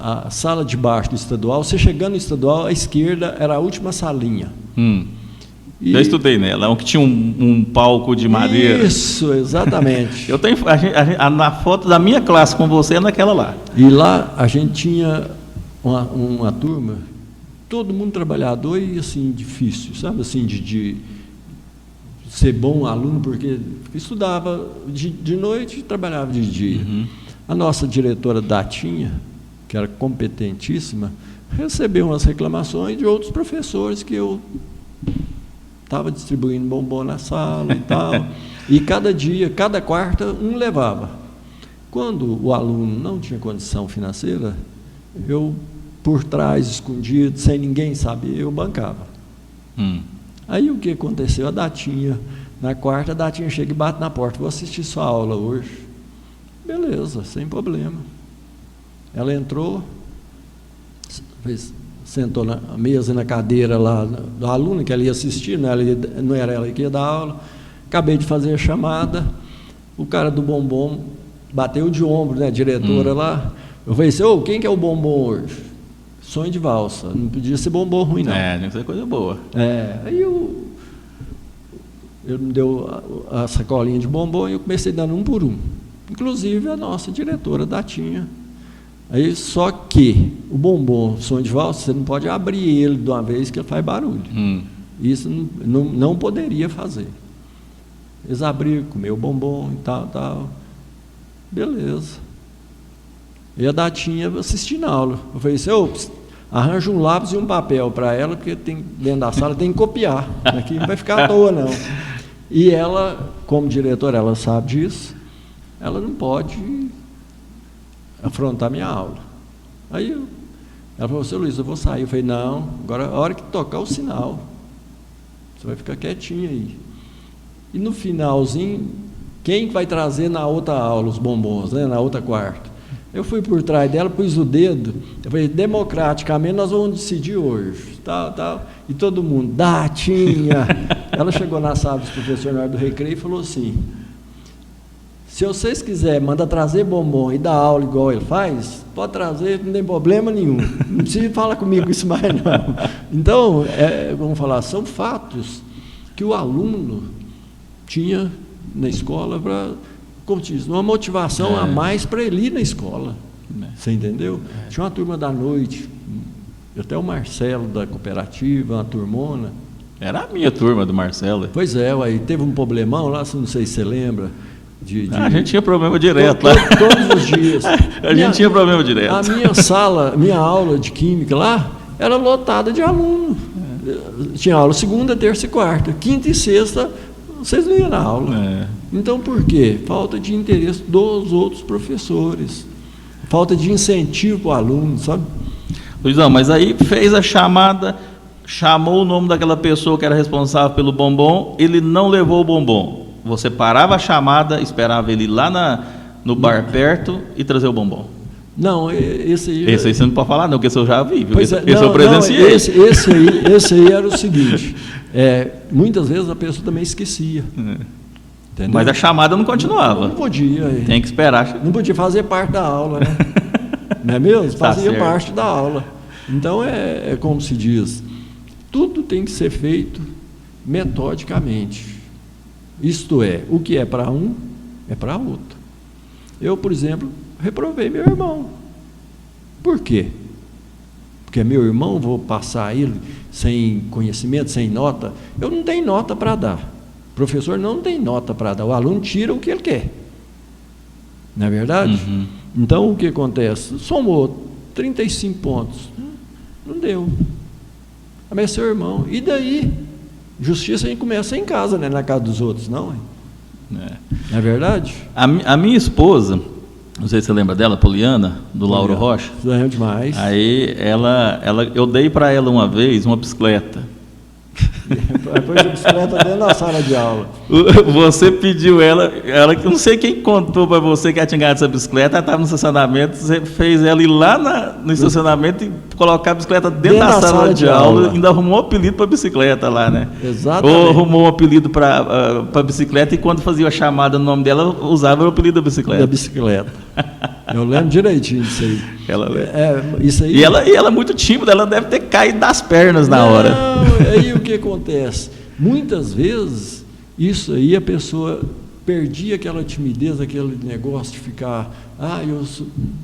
a sala de baixo do estadual, você chegando no estadual, à esquerda era a última salinha. Já estudei nela, é um que tinha um palco de madeira. Isso, exatamente. Eu tenho na foto da minha classe com você é naquela lá. E lá a gente tinha uma turma, todo mundo trabalhador e assim, difícil, sabe, assim, de ser bom aluno, porque estudava de noite e trabalhava de dia. A nossa diretora Datinha, que era competentíssima, recebeu umas reclamações de outros professores que eu estava distribuindo bombom na sala e tal, e cada dia, cada quarta, um levava. Quando o aluno não tinha condição financeira, eu, por trás, escondido, sem ninguém saber, eu bancava. Aí o que aconteceu? A Datinha, na quarta, a Datinha chega e bate na porta, vou assistir sua aula hoje. Beleza, sem problema. Ela entrou, sentou na mesa, na cadeira lá do aluno que ela ia assistir, não era ela que ia dar aula. Acabei de fazer a chamada, o cara do bombom bateu de ombro, né, a diretora lá. Eu falei assim, quem que é o bombom hoje? Sonho de valsa, não podia ser bombom ruim, não. Tem que ser coisa boa. Aí eu me deu a sacolinha de bombom e eu comecei dando um por um. Inclusive a nossa diretora, Datinha. Aí, só que o bombom, sonho de valsa, você não pode abrir ele de uma vez que ele faz barulho. Isso não poderia fazer. Eles abriram, comeu o bombom e tal. Beleza. E a Datinha assistindo a aula. Eu falei assim, arranja um lápis e um papel para ela, porque dentro da sala tem que copiar. Aqui não vai ficar à toa, não. E ela, como diretora, ela sabe disso, ela não pode afrontar minha aula. Aí ela falou, seu Luiz, eu vou sair. Eu falei, não, agora a hora que tocar o sinal, você vai ficar quietinho aí. E no finalzinho, quem vai trazer na outra aula os bombons, né, na outra quarta? Eu fui por trás dela, pus o dedo, eu falei, democraticamente nós vamos decidir hoje, tal. E todo mundo, Datinha. Ela chegou na sala dos professores na hora do recreio e falou assim, se vocês quiserem, manda trazer bombom e dar aula igual ele faz, pode trazer, não tem problema nenhum. Não precisa falar comigo isso mais, não. Então, vamos falar, são fatos que o aluno tinha na escola para como te diz, uma motivação a mais para ele ir na escola. Você entendeu? Tinha uma turma da noite, até o Marcelo da cooperativa, uma turmona. Era a minha turma do Marcelo. Pois é, aí teve um problemão lá, não sei se você lembra. A gente tinha problema direto lá. Todos os dias. A gente tinha problema direto. A minha sala, minha aula de química lá, era lotada de aluno. Tinha aula segunda, terça e quarta. Quinta e sexta, vocês não iam na aula. Então, por quê? Falta de interesse dos outros professores. Falta de incentivo para o aluno, sabe? Luizão, mas aí fez a chamada, chamou o nome daquela pessoa que era responsável pelo bombom, ele não levou o bombom. Você parava a chamada, esperava ele ir lá no bar perto e trazer o bombom. Não, esse aí... Esse aí você não pode falar não, porque esse eu já vi. Pois esse eu presenciei. Não, esse aí era o seguinte, muitas vezes a pessoa também esquecia. Entendeu? Mas a chamada não continuava. Não podia. Tem que esperar. Não podia fazer parte da aula, né? Não é mesmo? Fazia parte da aula. Então, é como se diz, tudo tem que ser feito metodicamente. Isto é, o que é para um, é para outro. Eu, por exemplo, reprovei meu irmão. Por quê? Porque meu irmão, vou passar ele sem conhecimento, sem nota. Eu não tenho nota para dar. O professor não tem nota para dar. O aluno tira o que ele quer. Não é verdade? Então, o que acontece? Somou 35 pontos. Não deu. Mas é seu irmão. E daí? Justiça a gente começa em casa, né? Na casa dos outros, não? Não é verdade? A minha esposa, não sei se você lembra dela, Poliana, do Lauro Rocha. Lembro demais. Aí eu dei para ela uma vez uma bicicleta. Depois a bicicleta dentro da sala de aula. Você pediu ela não sei quem contou para você que ela tinha ganhado essa bicicleta, ela estava no estacionamento, você fez ela ir lá no estacionamento e colocar a bicicleta dentro da sala de aula, ainda arrumou um apelido para a bicicleta lá, né? Exatamente. Ou arrumou um apelido para a bicicleta e quando fazia a chamada no nome dela, usava o apelido da bicicleta. Da bicicleta. Eu lembro direitinho disso aí. Isso aí. E ela é muito tímida, ela deve ter caído das pernas na hora. Não, aí o que acontece? Muitas vezes, isso aí a pessoa perdia aquela timidez, aquele negócio de ficar,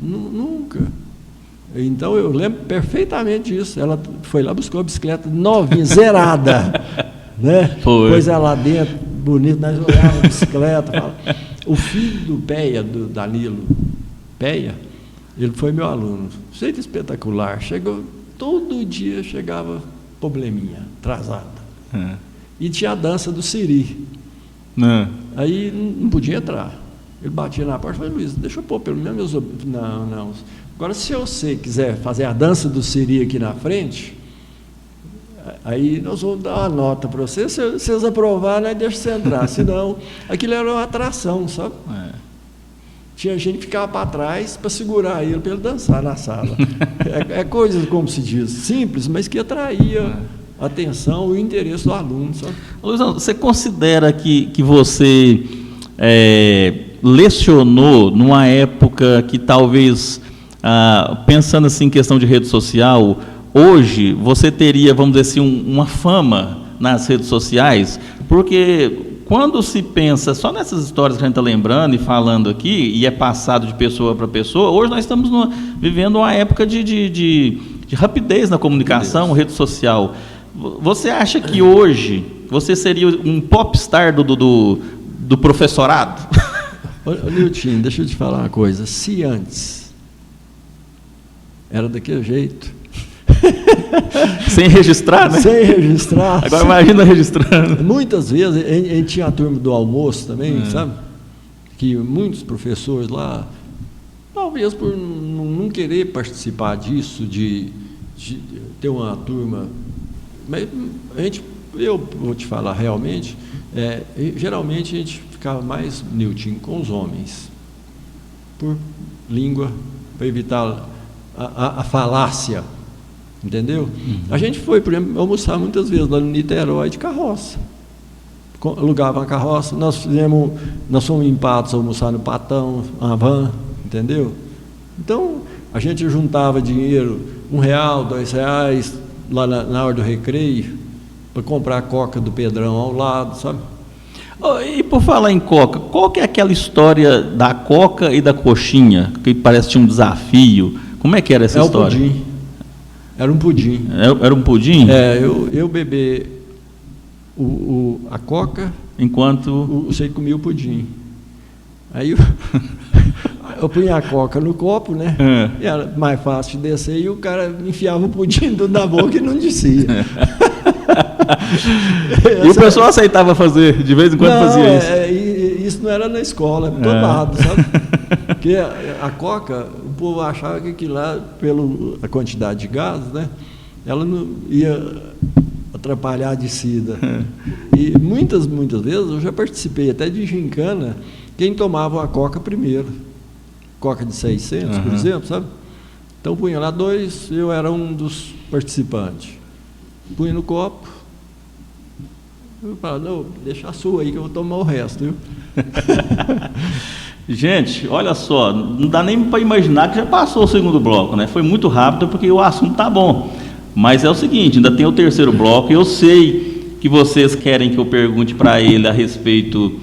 nunca. Então eu lembro perfeitamente disso. Ela foi lá, buscou a bicicleta novinha, zerada. Né? Pôs ela lá dentro, bonito, nós olhávamos a bicicleta. O filho do Peia, do Danilo Peia, ele foi meu aluno, jeito espetacular, todo dia chegava probleminha, atrasada. E tinha a dança do Siri. Aí não podia entrar. Ele batia na porta e falou, Luiz, deixa eu pôr pelo menos não. Agora, se você quiser fazer a dança do Siri aqui na frente, aí nós vamos dar uma nota para você, se vocês aprovarem, aí deixa você entrar, senão aquilo era uma atração, sabe? Tinha gente que ficava para trás para segurar ele, para ele dançar na sala. É coisa, como se diz, simples, mas que atraía a atenção e o interesse do aluno, sabe? Luizão, você considera que você lecionou numa época que talvez, pensando assim em questão de rede social, hoje você teria, vamos dizer assim, uma fama nas redes sociais? Porque quando se pensa só nessas histórias que a gente está lembrando e falando aqui, e é passado de pessoa para pessoa, hoje nós estamos vivendo uma época de rapidez na comunicação, rede social. Você acha que hoje você seria um popstar do professorado? Nilton, deixa eu te falar uma coisa. Se antes era daquele jeito... Sem registrar, né? Sem registrar. Agora imagina registrando. Muitas vezes, a gente tinha a turma do almoço também, sabe? Que muitos professores lá, talvez por não querer participar disso, de ter uma turma, mas eu vou te falar realmente, geralmente a gente ficava mais, Nilton, com os homens, por língua, para evitar a falácia. Entendeu? A gente foi, por exemplo, almoçar muitas vezes lá no Niterói de carroça. Alugava uma carroça, nós fomos em Patos almoçar no Patão, uma van, entendeu? Então, a gente juntava dinheiro, R$1, R$2, lá na hora do recreio, para comprar a coca do Pedrão ao lado, sabe? Oh, e por falar em coca, qual que é aquela história da coca e da coxinha, que parece que tinha um desafio? Como é que era essa história? Pudim. Era um pudim. Era um pudim? Eu bebi a coca, enquanto você comia o pudim. Aí eu punha a coca no copo, né? E era mais fácil de descer, e o cara enfiava o pudim na boca e não descia. E o pessoal aceitava fazer, de vez em quando fazia isso? Isso não era na escola, todo lado, sabe? Porque a coca, o povo achava que aquilo lá, pela quantidade de gases, né? Ela não ia atrapalhar a descida. E muitas vezes eu já participei até de gincana, quem tomava a coca primeiro. Coca de 600, por exemplo, sabe? Então punha lá 2, eu era um dos participantes. Punha no copo. Eu falava, não, deixa a sua aí que eu vou tomar o resto, viu? Gente, olha só, não dá nem para imaginar que já passou o segundo bloco, né? Foi muito rápido porque o assunto tá bom. Mas é o seguinte, ainda tem o terceiro bloco, e eu sei que vocês querem que eu pergunte para ele a respeito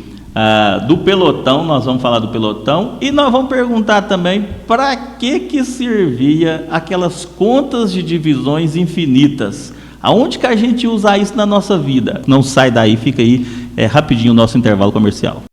do pelotão. Nós vamos falar do pelotão e nós vamos perguntar também para que servia aquelas contas de divisões infinitas. Aonde que a gente usa isso na nossa vida? Não sai daí, fica aí rapidinho o nosso intervalo comercial.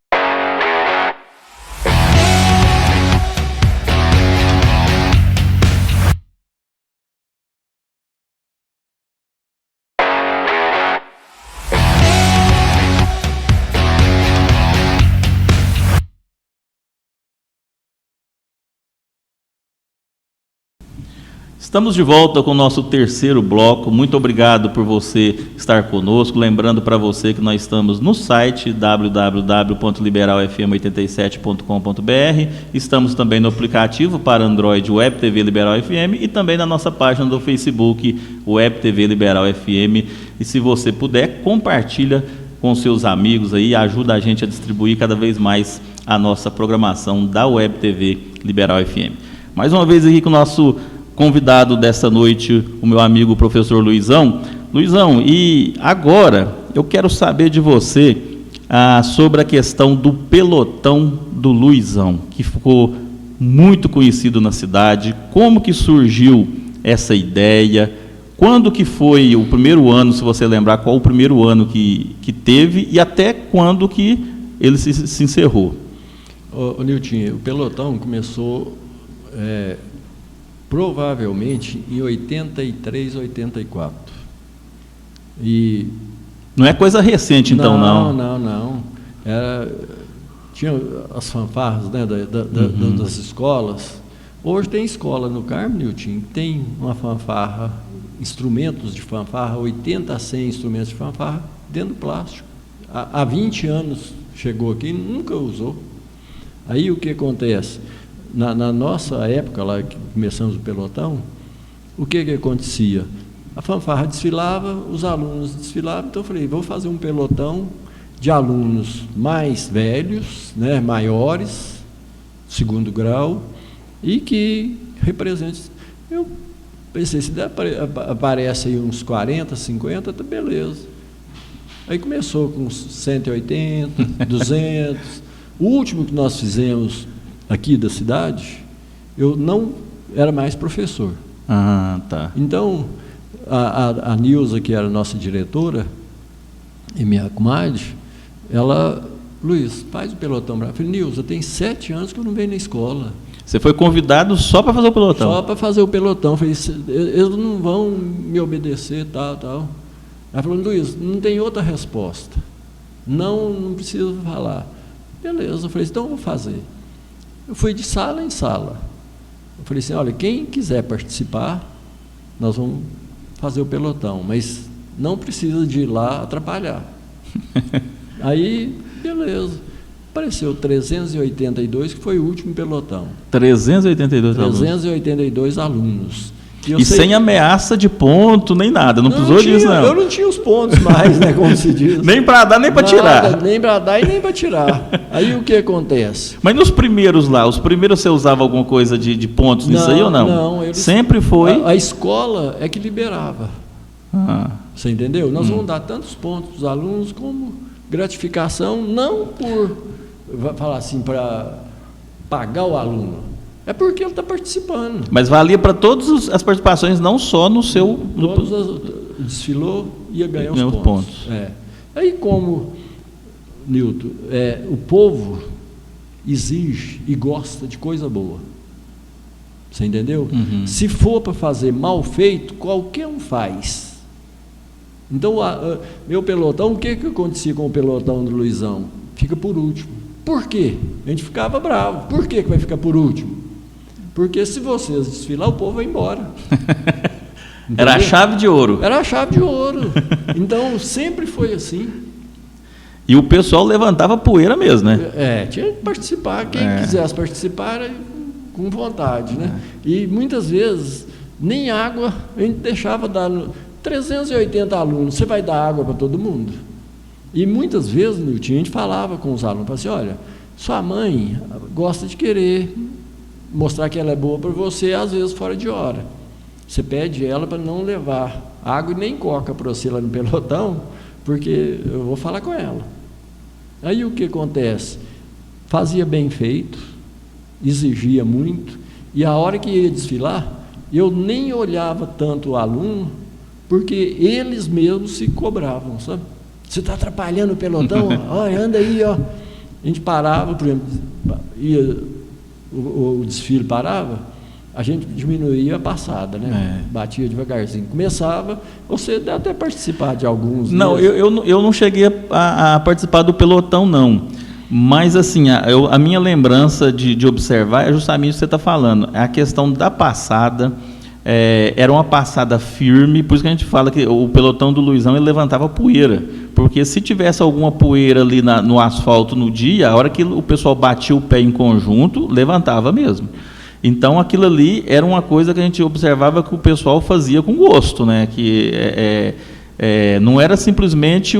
Estamos de volta com o nosso terceiro bloco. Muito obrigado por você estar conosco. Lembrando para você que nós estamos no site www.liberalfm87.com.br. Estamos também no aplicativo para Android Web TV Liberal FM e também na nossa página do Facebook Web TV Liberal FM. E se você puder, compartilha com seus amigos aí, ajuda a gente a distribuir cada vez mais a nossa programação da Web TV Liberal FM. Mais uma vez aqui com o nosso convidado dessa noite, o meu amigo professor Luizão. Luizão, e agora eu quero saber de você sobre a questão do pelotão do Luizão, que ficou muito conhecido na cidade. Como que surgiu essa ideia? Quando que foi o primeiro ano, se você lembrar, qual o primeiro ano que teve e até quando que ele se encerrou? Ô Nilton, o pelotão começou provavelmente em 83, 84. E não é coisa recente, então, não? Não. Tinha as fanfarras, né, das escolas. Hoje tem escola no Carmo, Nilton, tem uma fanfarra, instrumentos de fanfarra, 80 a 100 instrumentos de fanfarra, dentro do plástico. Há 20 anos chegou aqui e nunca usou. Aí o que acontece? Na nossa época, lá que começamos o pelotão, o que acontecia? A fanfarra desfilava, os alunos desfilavam, então eu falei, vou fazer um pelotão de alunos mais velhos, né, maiores, segundo grau, e que represente. Eu pensei, se aparece aí uns 40, 50, tá beleza. Aí começou com uns 180, 200. O último que nós fizemos aqui da cidade, eu não era mais professor. Tá. Então, a Nilza, que era nossa diretora, e minha comadre, ela, Luiz, faz o pelotão. Eu falei, Nilza, tem 7 anos que eu não venho na escola. Você foi convidado só para fazer o pelotão? Só para fazer o pelotão. Eu falei, eles não vão me obedecer, tal. Ela falou, Luiz, não tem outra resposta. Não preciso falar. Beleza, eu falei, então eu vou fazer. Eu fui de sala em sala. Eu falei assim, olha, quem quiser participar, nós vamos fazer o pelotão, mas não precisa de ir lá atrapalhar. Aí, beleza. Apareceu 382, que foi o último pelotão. 382 alunos. E sem ameaça de ponto, nem nada, não precisou disso, não. Eu não tinha os pontos mais, né, como se diz. Nem para dar, nem para tirar. Nem para dar e nem para tirar. Aí o que acontece? Mas nos primeiros lá, os primeiros você usava alguma coisa de pontos nisso aí ou não? Não. Sempre foi? A escola é que liberava. Você entendeu? Nós vamos dar tantos pontos para os alunos como gratificação não por, falar assim, para pagar o aluno, é porque ele está participando. Mas valia para todas as participações, não só no seu... Desfilou, ia ganhar os pontos. Aí como, Nilton, o povo exige e gosta de coisa boa. Você entendeu? Se for para fazer mal feito, qualquer um faz. Então, meu pelotão, o que acontecia com o pelotão do Luizão? Fica por último. Por quê? A gente ficava bravo. Por que vai ficar por último? Porque se vocês desfilar, o povo vai embora. Era a chave de ouro. Era a chave de ouro. Então, sempre foi assim. E o pessoal levantava poeira mesmo, né? Tinha que participar. Quem quisesse participar, com vontade, né? E muitas vezes, nem água, a gente deixava dar 380 alunos. Você vai dar água para todo mundo? E muitas vezes, Nilton, a gente falava com os alunos, assim, olha, sua mãe gosta de querer mostrar que ela é boa para você, às vezes fora de hora. Você pede ela para não levar água e nem coca para você lá no pelotão, porque eu vou falar com ela. Aí o que acontece? Fazia bem feito, exigia muito, e a hora que ia desfilar, eu nem olhava tanto o aluno, porque eles mesmos se cobravam, sabe? Você está atrapalhando o pelotão? Olha, anda aí, ó. A gente parava, por exemplo, o desfile parava, a gente diminuía a passada, né? Batia devagarzinho. Começava, você deve até participar de alguns. Não, eu não cheguei a participar do pelotão, não. Mas, assim, a minha lembrança de observar é justamente o que você está falando. É a questão da passada. Era uma passada firme, por isso que a gente fala que o pelotão do Luizão ele levantava poeira, porque se tivesse alguma poeira ali no asfalto no dia, a hora que o pessoal batia o pé em conjunto, levantava mesmo. Então aquilo ali era uma coisa que a gente observava que o pessoal fazia com gosto, né? Que não era simplesmente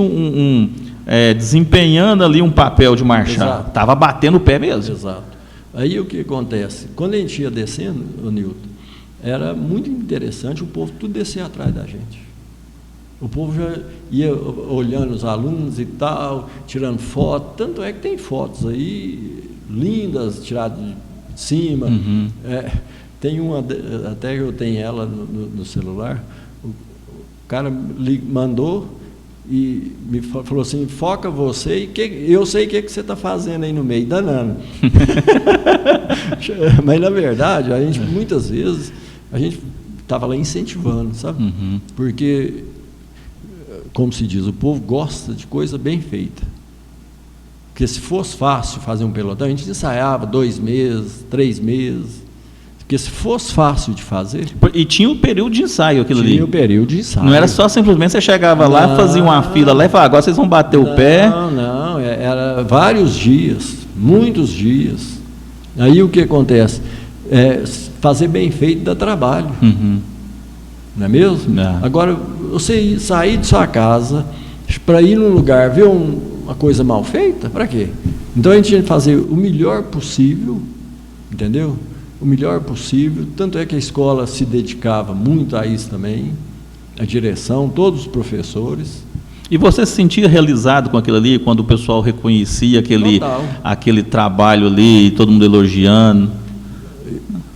desempenhando ali um papel de marchar, estava batendo o pé mesmo. Exato. Aí o que acontece? Quando a gente ia descendo, Nilton, era muito interessante o povo tudo descer atrás da gente. O povo já ia olhando os alunos e tal, tirando foto, tanto é que tem fotos aí lindas, tiradas de cima. Tem uma, até eu tenho ela no celular, o cara mandou e me falou assim, foca você, e eu sei o que você está fazendo aí no meio, danando. Mas, na verdade, a gente, muitas vezes, a gente estava lá incentivando, sabe? Porque, como se diz, o povo gosta de coisa bem feita. Porque se fosse fácil fazer um pelotão, a gente ensaiava 2 meses, 3 meses. Porque se fosse fácil de fazer... E tinha um período de ensaio aquilo ali. Tinha um período de ensaio. Não era só simplesmente você chegava lá, fazia uma fila lá e falava, agora vocês vão bater o pé. Não, era vários dias, muitos dias. Aí o que acontece? Fazer bem feito dá trabalho. Não é mesmo? Agora, você sair de sua casa para ir num lugar, ver uma coisa mal feita, para quê? Então a gente tinha que fazer o melhor possível, entendeu? O melhor possível, tanto é que a escola se dedicava muito a isso também, a direção, todos os professores. E você se sentia realizado com aquilo ali, quando o pessoal reconhecia aquele trabalho ali, todo mundo elogiando?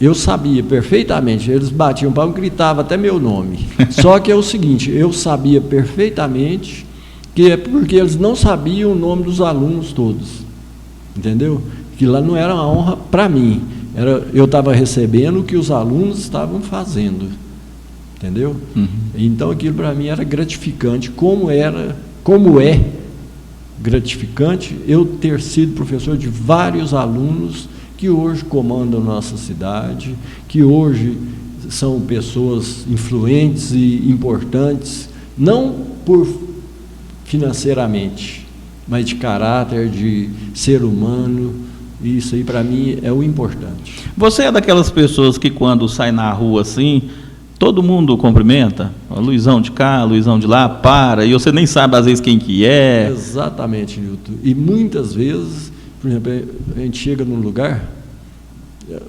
Eu sabia perfeitamente, eles batiam palma e gritavam até meu nome. Só que é o seguinte, eu sabia perfeitamente que é porque eles não sabiam o nome dos alunos todos, entendeu? Que lá não era uma honra para mim. Eu estava recebendo o que os alunos estavam fazendo, entendeu? Então aquilo para mim era gratificante, como é gratificante eu ter sido professor de vários alunos que hoje comandam nossa cidade, que hoje são pessoas influentes e importantes, não por financeiramente, mas de caráter, de ser humano. Isso aí, para mim, é o importante. Você é daquelas pessoas que, quando sai na rua assim, todo mundo cumprimenta? Luizão de cá, Luizão de lá, para, e você nem sabe, às vezes, quem que é. Exatamente, Nilton. E muitas vezes, por exemplo, a gente chega num lugar...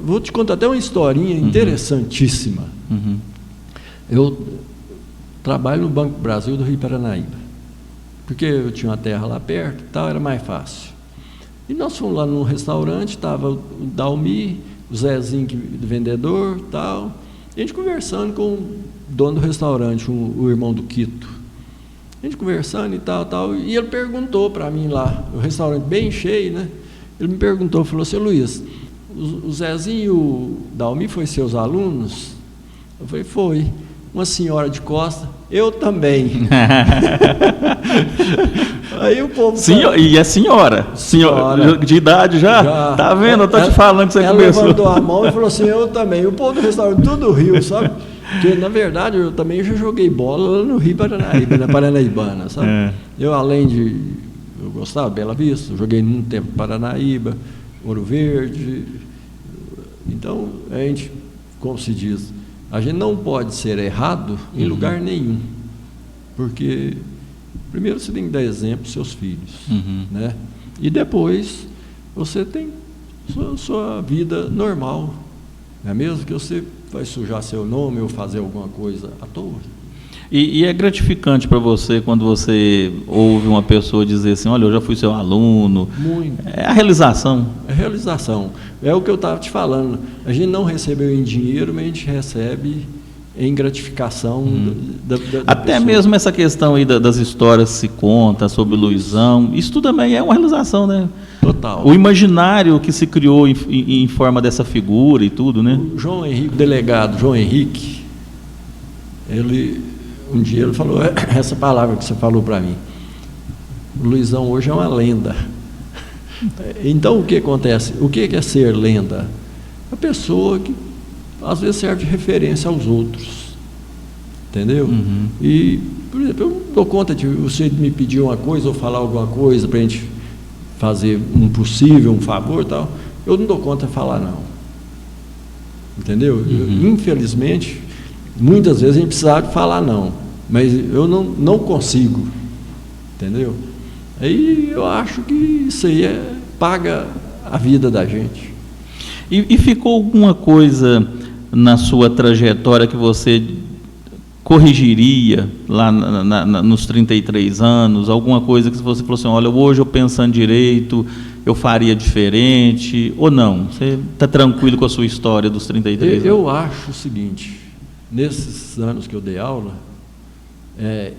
Vou te contar até uma historinha interessantíssima. Eu trabalho no Banco do Brasil do Rio Paranaíba. porque eu tinha uma terra lá perto e tal, era mais fácil. E nós fomos lá num restaurante, estava o Dalmi, o Zezinho, vendedor e tal, e a gente conversando com o dono do restaurante, o irmão do Quito. A gente conversando e tal, e ele perguntou para mim lá, o restaurante bem cheio, né? Ele me perguntou, falou assim: Luiz, o Zezinho e o Dalmi foi seus alunos? Eu falei: foi. Uma senhora de costa, eu também. Aí o povo... E é senhora de idade já? Tá vendo? Eu tô te falando que você começou. Ela levantou a mão e falou assim: eu também. O povo do restaurante tudo riu, sabe? Porque, na verdade, eu também já joguei bola lá no Rio Paranaíba, na Paranaibana, sabe? Eu, além de... Eu gostava de Bela Vista, joguei muito tempo em Paranaíba, Ouro Verde. Então, a gente, como se diz... A gente não pode ser errado em lugar nenhum, porque primeiro você tem que dar exemplo para os seus filhos, né? E depois você tem sua vida normal, não é mesmo? Que você vai sujar seu nome ou fazer alguma coisa à toa. E é gratificante para você quando você ouve uma pessoa dizer assim: olha, eu já fui seu aluno. Muito. É a realização. É a realização. É o que eu estava te falando. A gente não recebeu em dinheiro, mas a gente recebe em gratificação da até pessoa. Mesmo essa questão aí das histórias que se conta sobre o Luizão, isso tudo também é uma realização, né? Total. O imaginário que se criou em forma dessa figura e tudo, né? O João Henrique, o delegado João Henrique, um dia ele falou essa palavra que você falou para mim: o Luizão hoje é uma lenda. Então o que acontece? O que é ser lenda? A pessoa que às vezes serve de referência aos outros, entendeu? E, por exemplo, eu não dou conta de você me pedir uma coisa ou falar alguma coisa para a gente fazer um possível, um favor e tal, eu não dou conta de falar não, entendeu? Infelizmente, muitas vezes a gente precisa de falar não, mas eu não consigo, entendeu? Aí eu acho que isso aí paga a vida da gente. E ficou alguma coisa na sua trajetória que você corrigiria lá nos 33 anos? Alguma coisa que você falou assim: olha, hoje eu pensando direito, eu faria diferente, ou não? Você está tranquilo com a sua história dos 33 anos? Eu acho o seguinte: nesses anos que eu dei aula,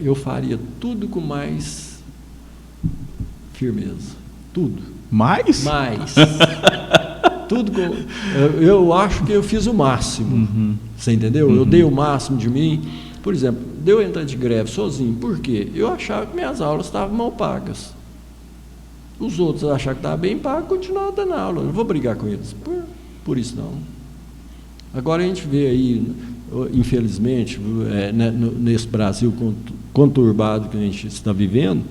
eu faria tudo com mais firmeza, tudo. Mais? Tudo com... Eu acho que eu fiz o máximo, você entendeu? Eu dei o máximo de mim. Por exemplo, deu entrar de greve sozinho, por quê? Eu achava que minhas aulas estavam mal pagas. Os outros achavam que estava bem pago, continuavam dando aula. Eu não vou brigar com eles por isso não. Agora a gente vê aí, infelizmente, nesse Brasil conturbado que a gente está vivendo,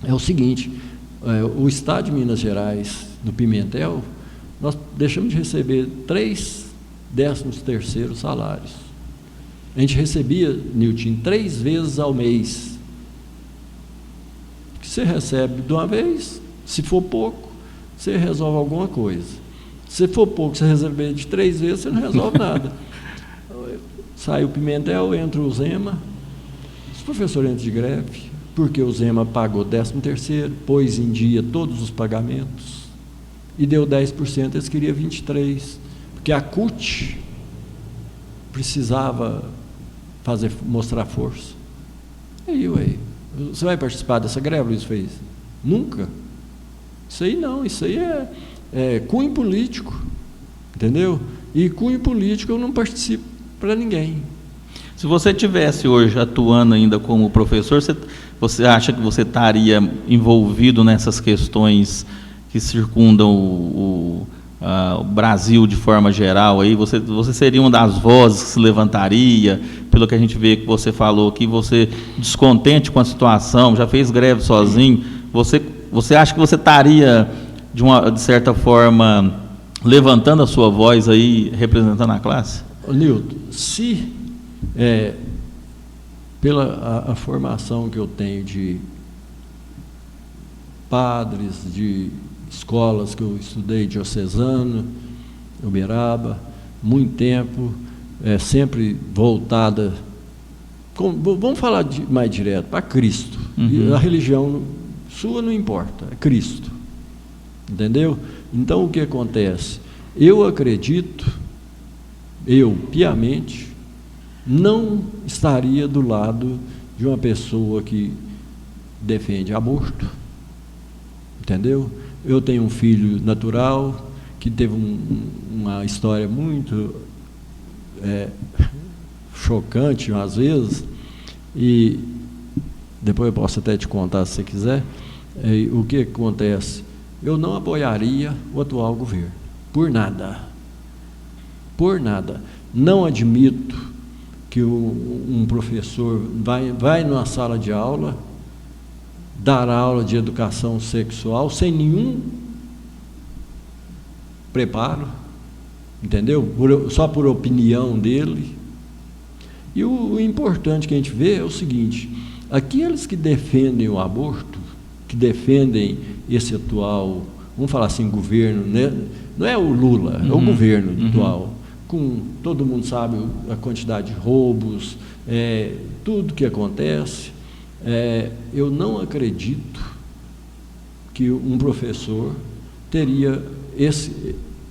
é o seguinte: o Estado de Minas Gerais, no Pimentel, nós deixamos de receber 3/13º salários. A gente recebia, Nilton, 3 vezes ao mês. Que você recebe de uma vez, se for pouco, você resolve alguma coisa. Se for pouco, você receber de 3 vezes, você não resolve nada. Sai o Pimentel, entra o Zema, os professores entram de greve, porque o Zema pagou 13º, pôs em dia todos os pagamentos e deu 10%, eles queriam 23%, porque a CUT precisava mostrar força. Aí, você vai participar dessa greve, Luiz Fez? Nunca. Isso aí não, isso aí é cunho político, entendeu? E cunho político eu não participo para ninguém. Se você estivesse hoje atuando ainda como professor, você acha que você estaria envolvido nessas questões que circundam o Brasil de forma geral? Aí você seria uma das vozes que se levantaria, pelo que a gente vê que você falou aqui, você descontente com a situação, já fez greve sozinho, você acha que você estaria, de certa forma, levantando a sua voz aí, representando a classe? Nilton, se pela a formação que eu tenho de padres, de escolas que eu estudei, diocesano, Uberaba, muito tempo, sempre voltada Vamos falar mais direto, para Cristo. Uhum. A religião sua não importa, é Cristo. Entendeu? Então, o que acontece? Eu acredito, eu, piamente, não estaria do lado de uma pessoa que defende aborto. Entendeu? Eu tenho um filho natural que teve uma história muito chocante, às vezes, e depois eu posso até te contar, se você quiser. O que acontece? Eu não apoiaria o atual governo, por nada. Por nada. Não admito que um professor vai numa sala de aula, dar aula de educação sexual sem nenhum preparo, entendeu? Só por opinião dele. E o importante que a gente vê é o seguinte: aqueles que defendem o aborto, que defendem esse atual, vamos falar assim, governo, né? Não é o Lula, é o governo atual, com, todo mundo sabe a quantidade de roubos, tudo que acontece. Eu não acredito que um professor teria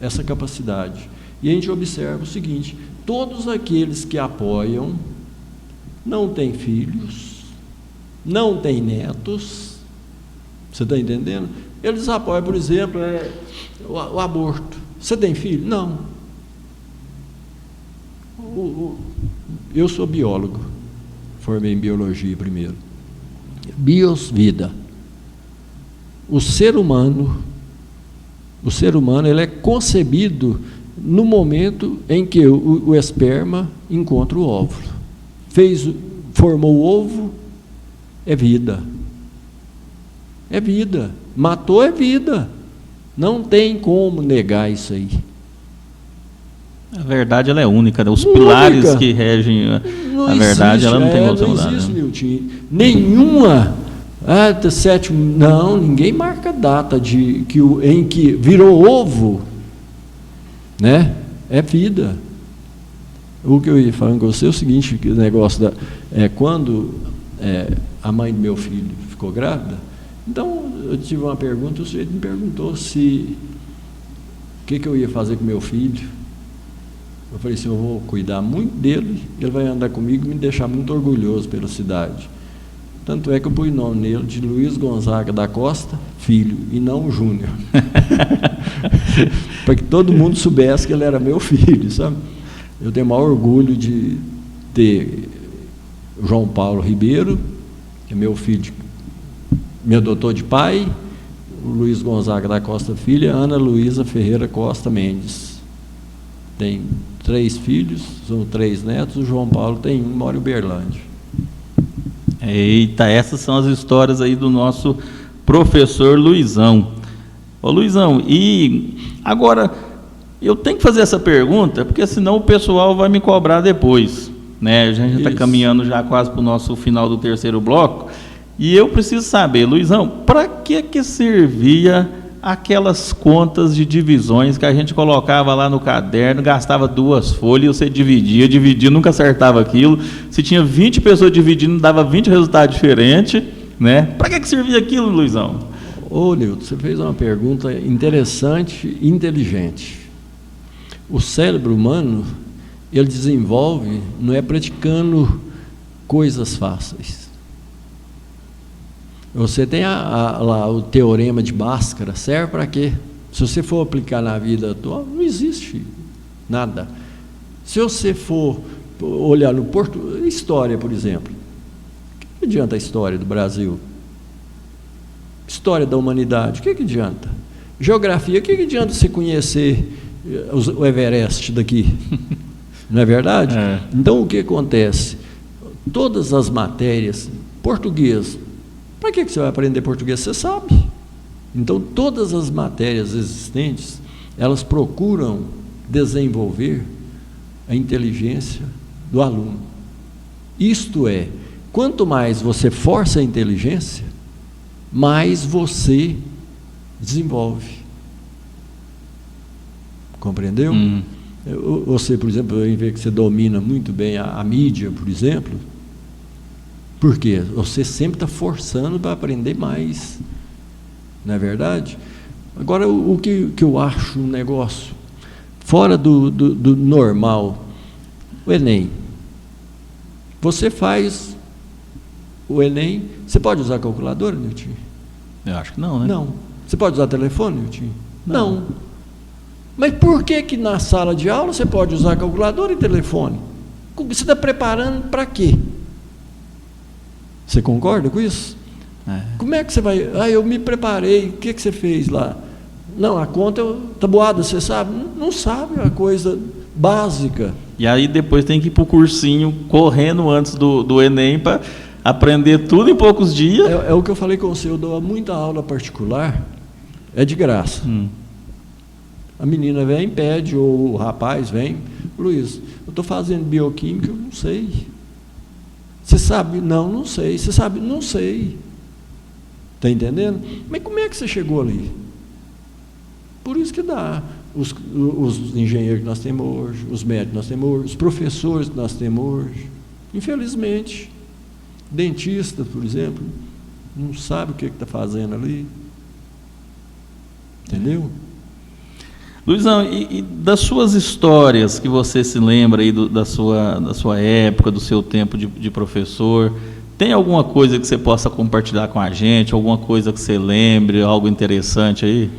essa capacidade. E a gente observa o seguinte: todos aqueles que apoiam não têm filhos, não têm netos. Você está entendendo? Eles apoiam, por exemplo, o aborto. Você tem filho? Não. Eu sou biólogo, formei em biologia primeiro. Bios, vida. O ser humano ele é concebido no momento em que o esperma encontra o óvulo. Formou o ovo, é vida. É vida. Matou, é vida. Não tem como negar isso aí. A verdade, ela é única, né? Os pilares que regem a verdade, ela não tem como ser mudada. Não existe, Milton. Nenhuma... ninguém marca a data em que virou ovo, né? É vida. O que eu ia falando com você é o seguinte: que o negócio quando a mãe do meu filho ficou grávida, então eu tive uma pergunta, o sujeito me perguntou o que eu ia fazer com meu filho. Eu falei assim: eu vou cuidar muito dele, ele vai andar comigo e me deixar muito orgulhoso pela cidade. Tanto é que eu pus o nome nele de Luiz Gonzaga da Costa Filho, e não Júnior. Para que todo mundo soubesse que ele era meu filho, sabe? Eu tenho o maior orgulho de ter João Paulo Ribeiro, que é meu filho, me adotou de pai, o Luiz Gonzaga da Costa Filho, e a Ana Luísa Ferreira Costa Mendes. Tem 3 filhos, são 3 netos, o João Paulo tem 1, mora em Uberlândia. Eita, essas são as histórias aí do nosso professor Luizão. Ô Luizão, e agora eu tenho que fazer essa pergunta, porque senão o pessoal vai me cobrar depois, né? A gente já está caminhando já quase para o nosso final do 3º bloco, e eu preciso saber, Luizão, para que servia aquelas contas de divisões que a gente colocava lá no caderno, gastava 2 folhas, você dividia, nunca acertava aquilo. Se tinha 20 pessoas dividindo, dava 20 resultados diferentes, né? Para que servia aquilo, Luizão? Ô, Nilton, você fez uma pergunta interessante e inteligente. O cérebro humano, ele desenvolve, não é praticando coisas fáceis. Você tem lá o teorema de Bhaskara, serve para quê? Se você for aplicar na vida atual, não existe nada. Se você for olhar no história, por exemplo, o que adianta a história do Brasil? História da humanidade, o que adianta? Geografia, o que adianta você conhecer o Everest daqui? Não é verdade? Então, o que acontece? Todas as matérias, português, para que você vai aprender português? Você sabe. Então, todas as matérias existentes, elas procuram desenvolver a inteligência do aluno. Isto é, quanto mais você força a inteligência, mais você desenvolve. Compreendeu? Você, por exemplo, em vez que você domina muito bem a mídia, por exemplo, Por quê? Você sempre está forçando para aprender mais. Não é verdade? Agora, o que eu acho um negócio fora do normal, o Enem. Você faz o Enem, você pode usar calculadora, Nilton? Eu acho que não, né? Não. Você pode usar telefone, Nilton? Não. Mas por que na sala de aula você pode usar calculadora e telefone? Você está preparando para quê? Você concorda com isso? Como é que você vai... eu me preparei, o que você fez lá? Não, a conta é tabuada, você sabe? Não sabe, é uma coisa básica. E aí depois tem que ir para o cursinho correndo antes do Enem para aprender tudo em poucos dias. É o que eu falei com você, eu dou muita aula particular, é de graça. A menina vem, pede, ou o rapaz vem, Luiz, eu estou fazendo bioquímica, eu não sei. Você sabe? Não sei. Você sabe? Não sei. Está entendendo? Mas como é que você chegou ali? Por isso que dá. Os engenheiros que nós temos hoje, os médicos que nós temos hoje, os professores que nós temos hoje, infelizmente, dentista, por exemplo, não sabe o que está fazendo ali. Entendeu? Luizão, e das suas histórias que você se lembra aí da sua época, do seu tempo de professor, tem alguma coisa que você possa compartilhar com a gente, alguma coisa que você lembre, algo interessante aí?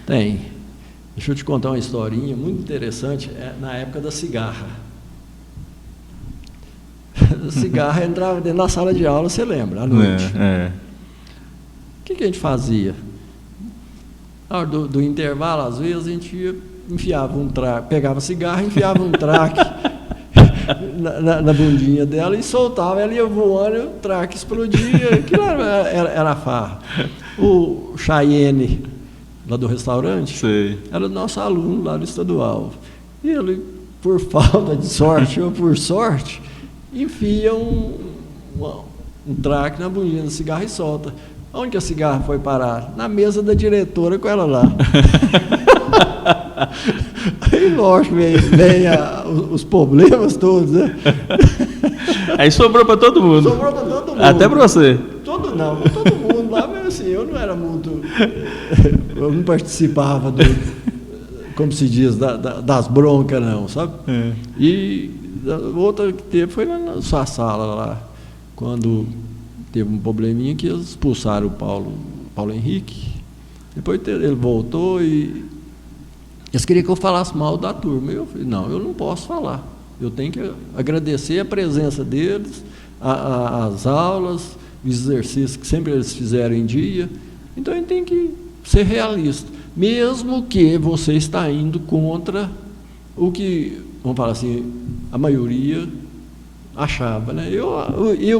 Tem. Deixa eu te contar uma historinha muito interessante, na época da cigarra. A cigarra entrava dentro da sala de aula, você lembra, à noite. O que a gente fazia? Na hora do intervalo, às vezes, a gente enfiava um traque, pegava a cigarra, enfiava um traque na bundinha dela e soltava, ela ia voando e o traque explodia. Aquilo era farra. O Chayenne, lá do restaurante, era nosso aluno lá do estadual. E ele, por falta de sorte ou por sorte, enfia um traque na bundinha da cigarra e solta. Onde que a cigarra foi parar? Na mesa da diretora com ela lá. Aí, lógico, vem os problemas todos, né? Aí sobrou para todo mundo. Sobrou para todo mundo. Até para você. Todo mundo lá, mas assim, eu não era muito... Eu não participava como se diz, das broncas, não, sabe? E a outra que teve foi na sua sala lá, quando... Teve um probleminha que eles expulsaram o Paulo Henrique. Depois ele voltou e eles queriam que eu falasse mal da turma. Eu falei, não, eu não posso falar. Eu tenho que agradecer a presença deles, as aulas, os exercícios que sempre eles fizeram em dia. Então, a gente tem que ser realista. Mesmo que você está indo contra o que, vamos falar assim, a maioria... achava, né?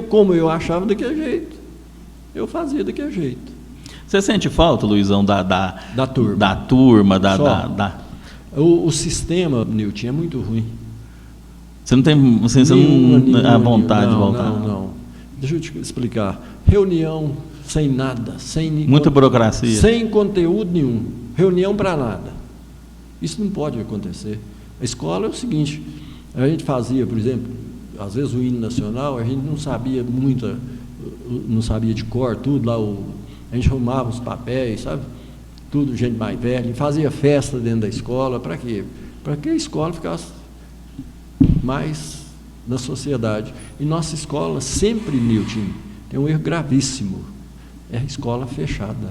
Como eu achava daquele jeito, eu fazia daquele jeito. Você sente falta, Luizão, da turma? Da turma, O sistema, Nilton, é muito ruim. Você não tem a vontade de voltar? Não. Deixa eu te explicar. Reunião sem nada, muita burocracia. Sem conteúdo nenhum. Reunião para nada. Isso não pode acontecer. A escola é o seguinte, a gente fazia, por exemplo, às vezes o hino nacional, a gente não sabia não sabia de cor, tudo lá, a gente arrumava os papéis, sabe? Tudo gente mais velha, fazia festa dentro da escola, para quê? Para que a escola ficasse mais na sociedade. E nossa escola sempre, Nilton, tem um erro gravíssimo, é a escola fechada.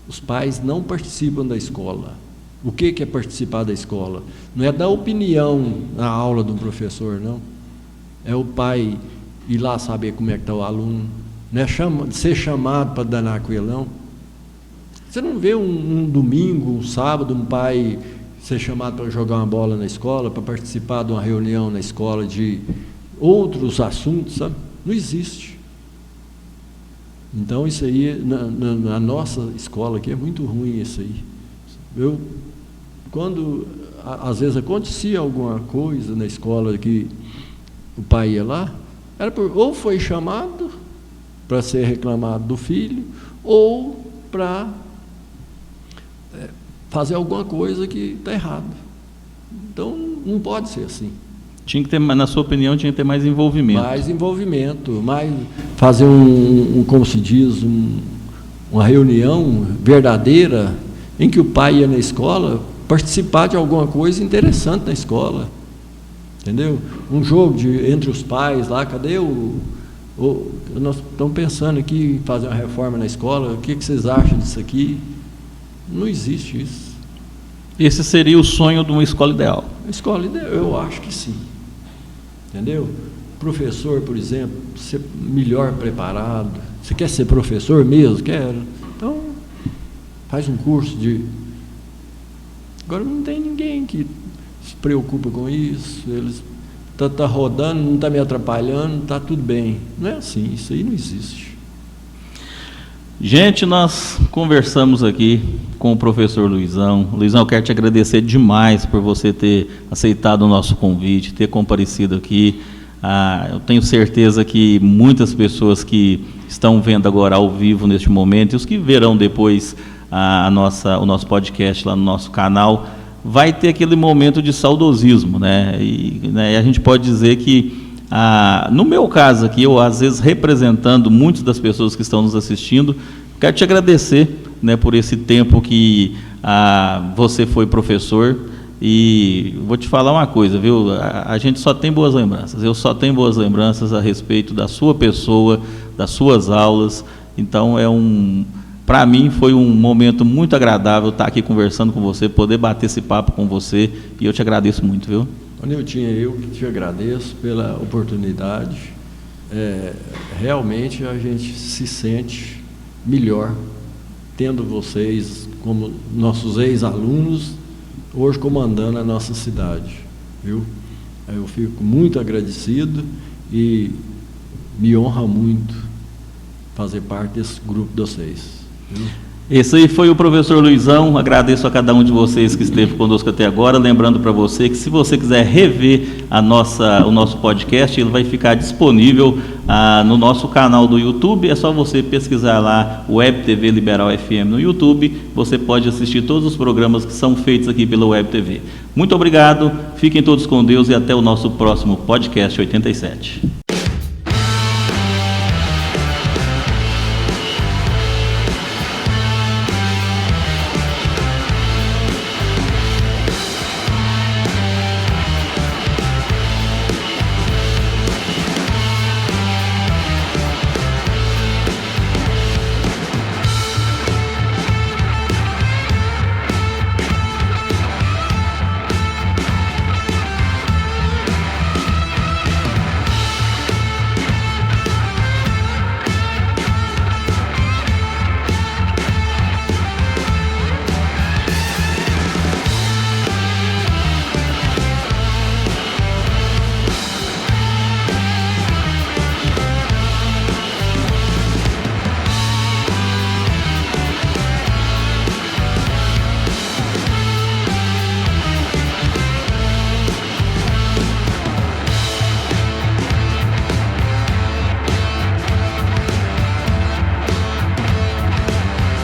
Os pais não participam da escola. O que é participar da escola? Não é dar opinião na aula do professor, não. É o pai ir lá saber como é que está o aluno, não é ser chamado para danar com ele, não. Você não vê um domingo, um sábado, um pai ser chamado para jogar uma bola na escola, para participar de uma reunião na escola de outros assuntos, sabe? Não existe. Então, isso aí, na nossa escola aqui, é muito ruim isso aí. Quando, às vezes, acontecia alguma coisa na escola que o pai ia lá, ou foi chamado para ser reclamado do filho, ou para fazer alguma coisa que está errada. Então, não pode ser assim. Tinha que ter, na sua opinião, tinha que ter mais envolvimento. Mais envolvimento, mais fazer como se diz, uma reunião verdadeira em que o pai ia na escola participar de alguma coisa interessante na escola, entendeu? Um jogo entre os pais lá, cadê nós estamos pensando aqui em fazer uma reforma na escola, o que vocês acham disso aqui? Não existe isso. Esse seria o sonho de uma escola ideal? A escola ideal, eu acho que sim. Entendeu? Professor, por exemplo, ser melhor preparado. Você quer ser professor mesmo? Quero. Então, faz um curso de... Agora não tem ninguém que se preocupa com isso. Eles tá rodando, não está me atrapalhando, está tudo bem. Não é assim, isso aí não existe. Gente, nós conversamos aqui com o professor Luizão. Luizão, eu quero te agradecer demais por você ter aceitado o nosso convite, ter comparecido aqui. Eu tenho certeza que muitas pessoas que estão vendo agora ao vivo neste momento, e os que verão depois o nosso podcast lá no nosso canal, vai ter aquele momento de saudosismo, né? E a gente pode dizer que, no meu caso aqui, eu às vezes representando muitas das pessoas que estão nos assistindo, quero te agradecer, né, por esse tempo que você foi professor. E vou te falar uma coisa, viu? A gente só tem boas lembranças. Eu só tenho boas lembranças a respeito da sua pessoa, das suas aulas. Então para mim foi um momento muito agradável estar aqui conversando com você, poder bater esse papo com você, e eu te agradeço muito, viu? Nilton, eu que te agradeço pela oportunidade. Realmente a gente se sente melhor tendo vocês como nossos ex-alunos, hoje comandando a nossa cidade, viu? Eu fico muito agradecido e me honra muito fazer parte desse grupo de vocês, viu? Esse aí foi o professor Luizão. Agradeço a cada um de vocês que esteve conosco até agora. Lembrando para você que, se você quiser rever o nosso podcast, ele vai ficar disponível no nosso canal do YouTube. É só você pesquisar lá Web TV Liberal FM no YouTube. Você pode assistir todos os programas que são feitos aqui pela Web TV. Muito obrigado, fiquem todos com Deus e até o nosso próximo podcast 87.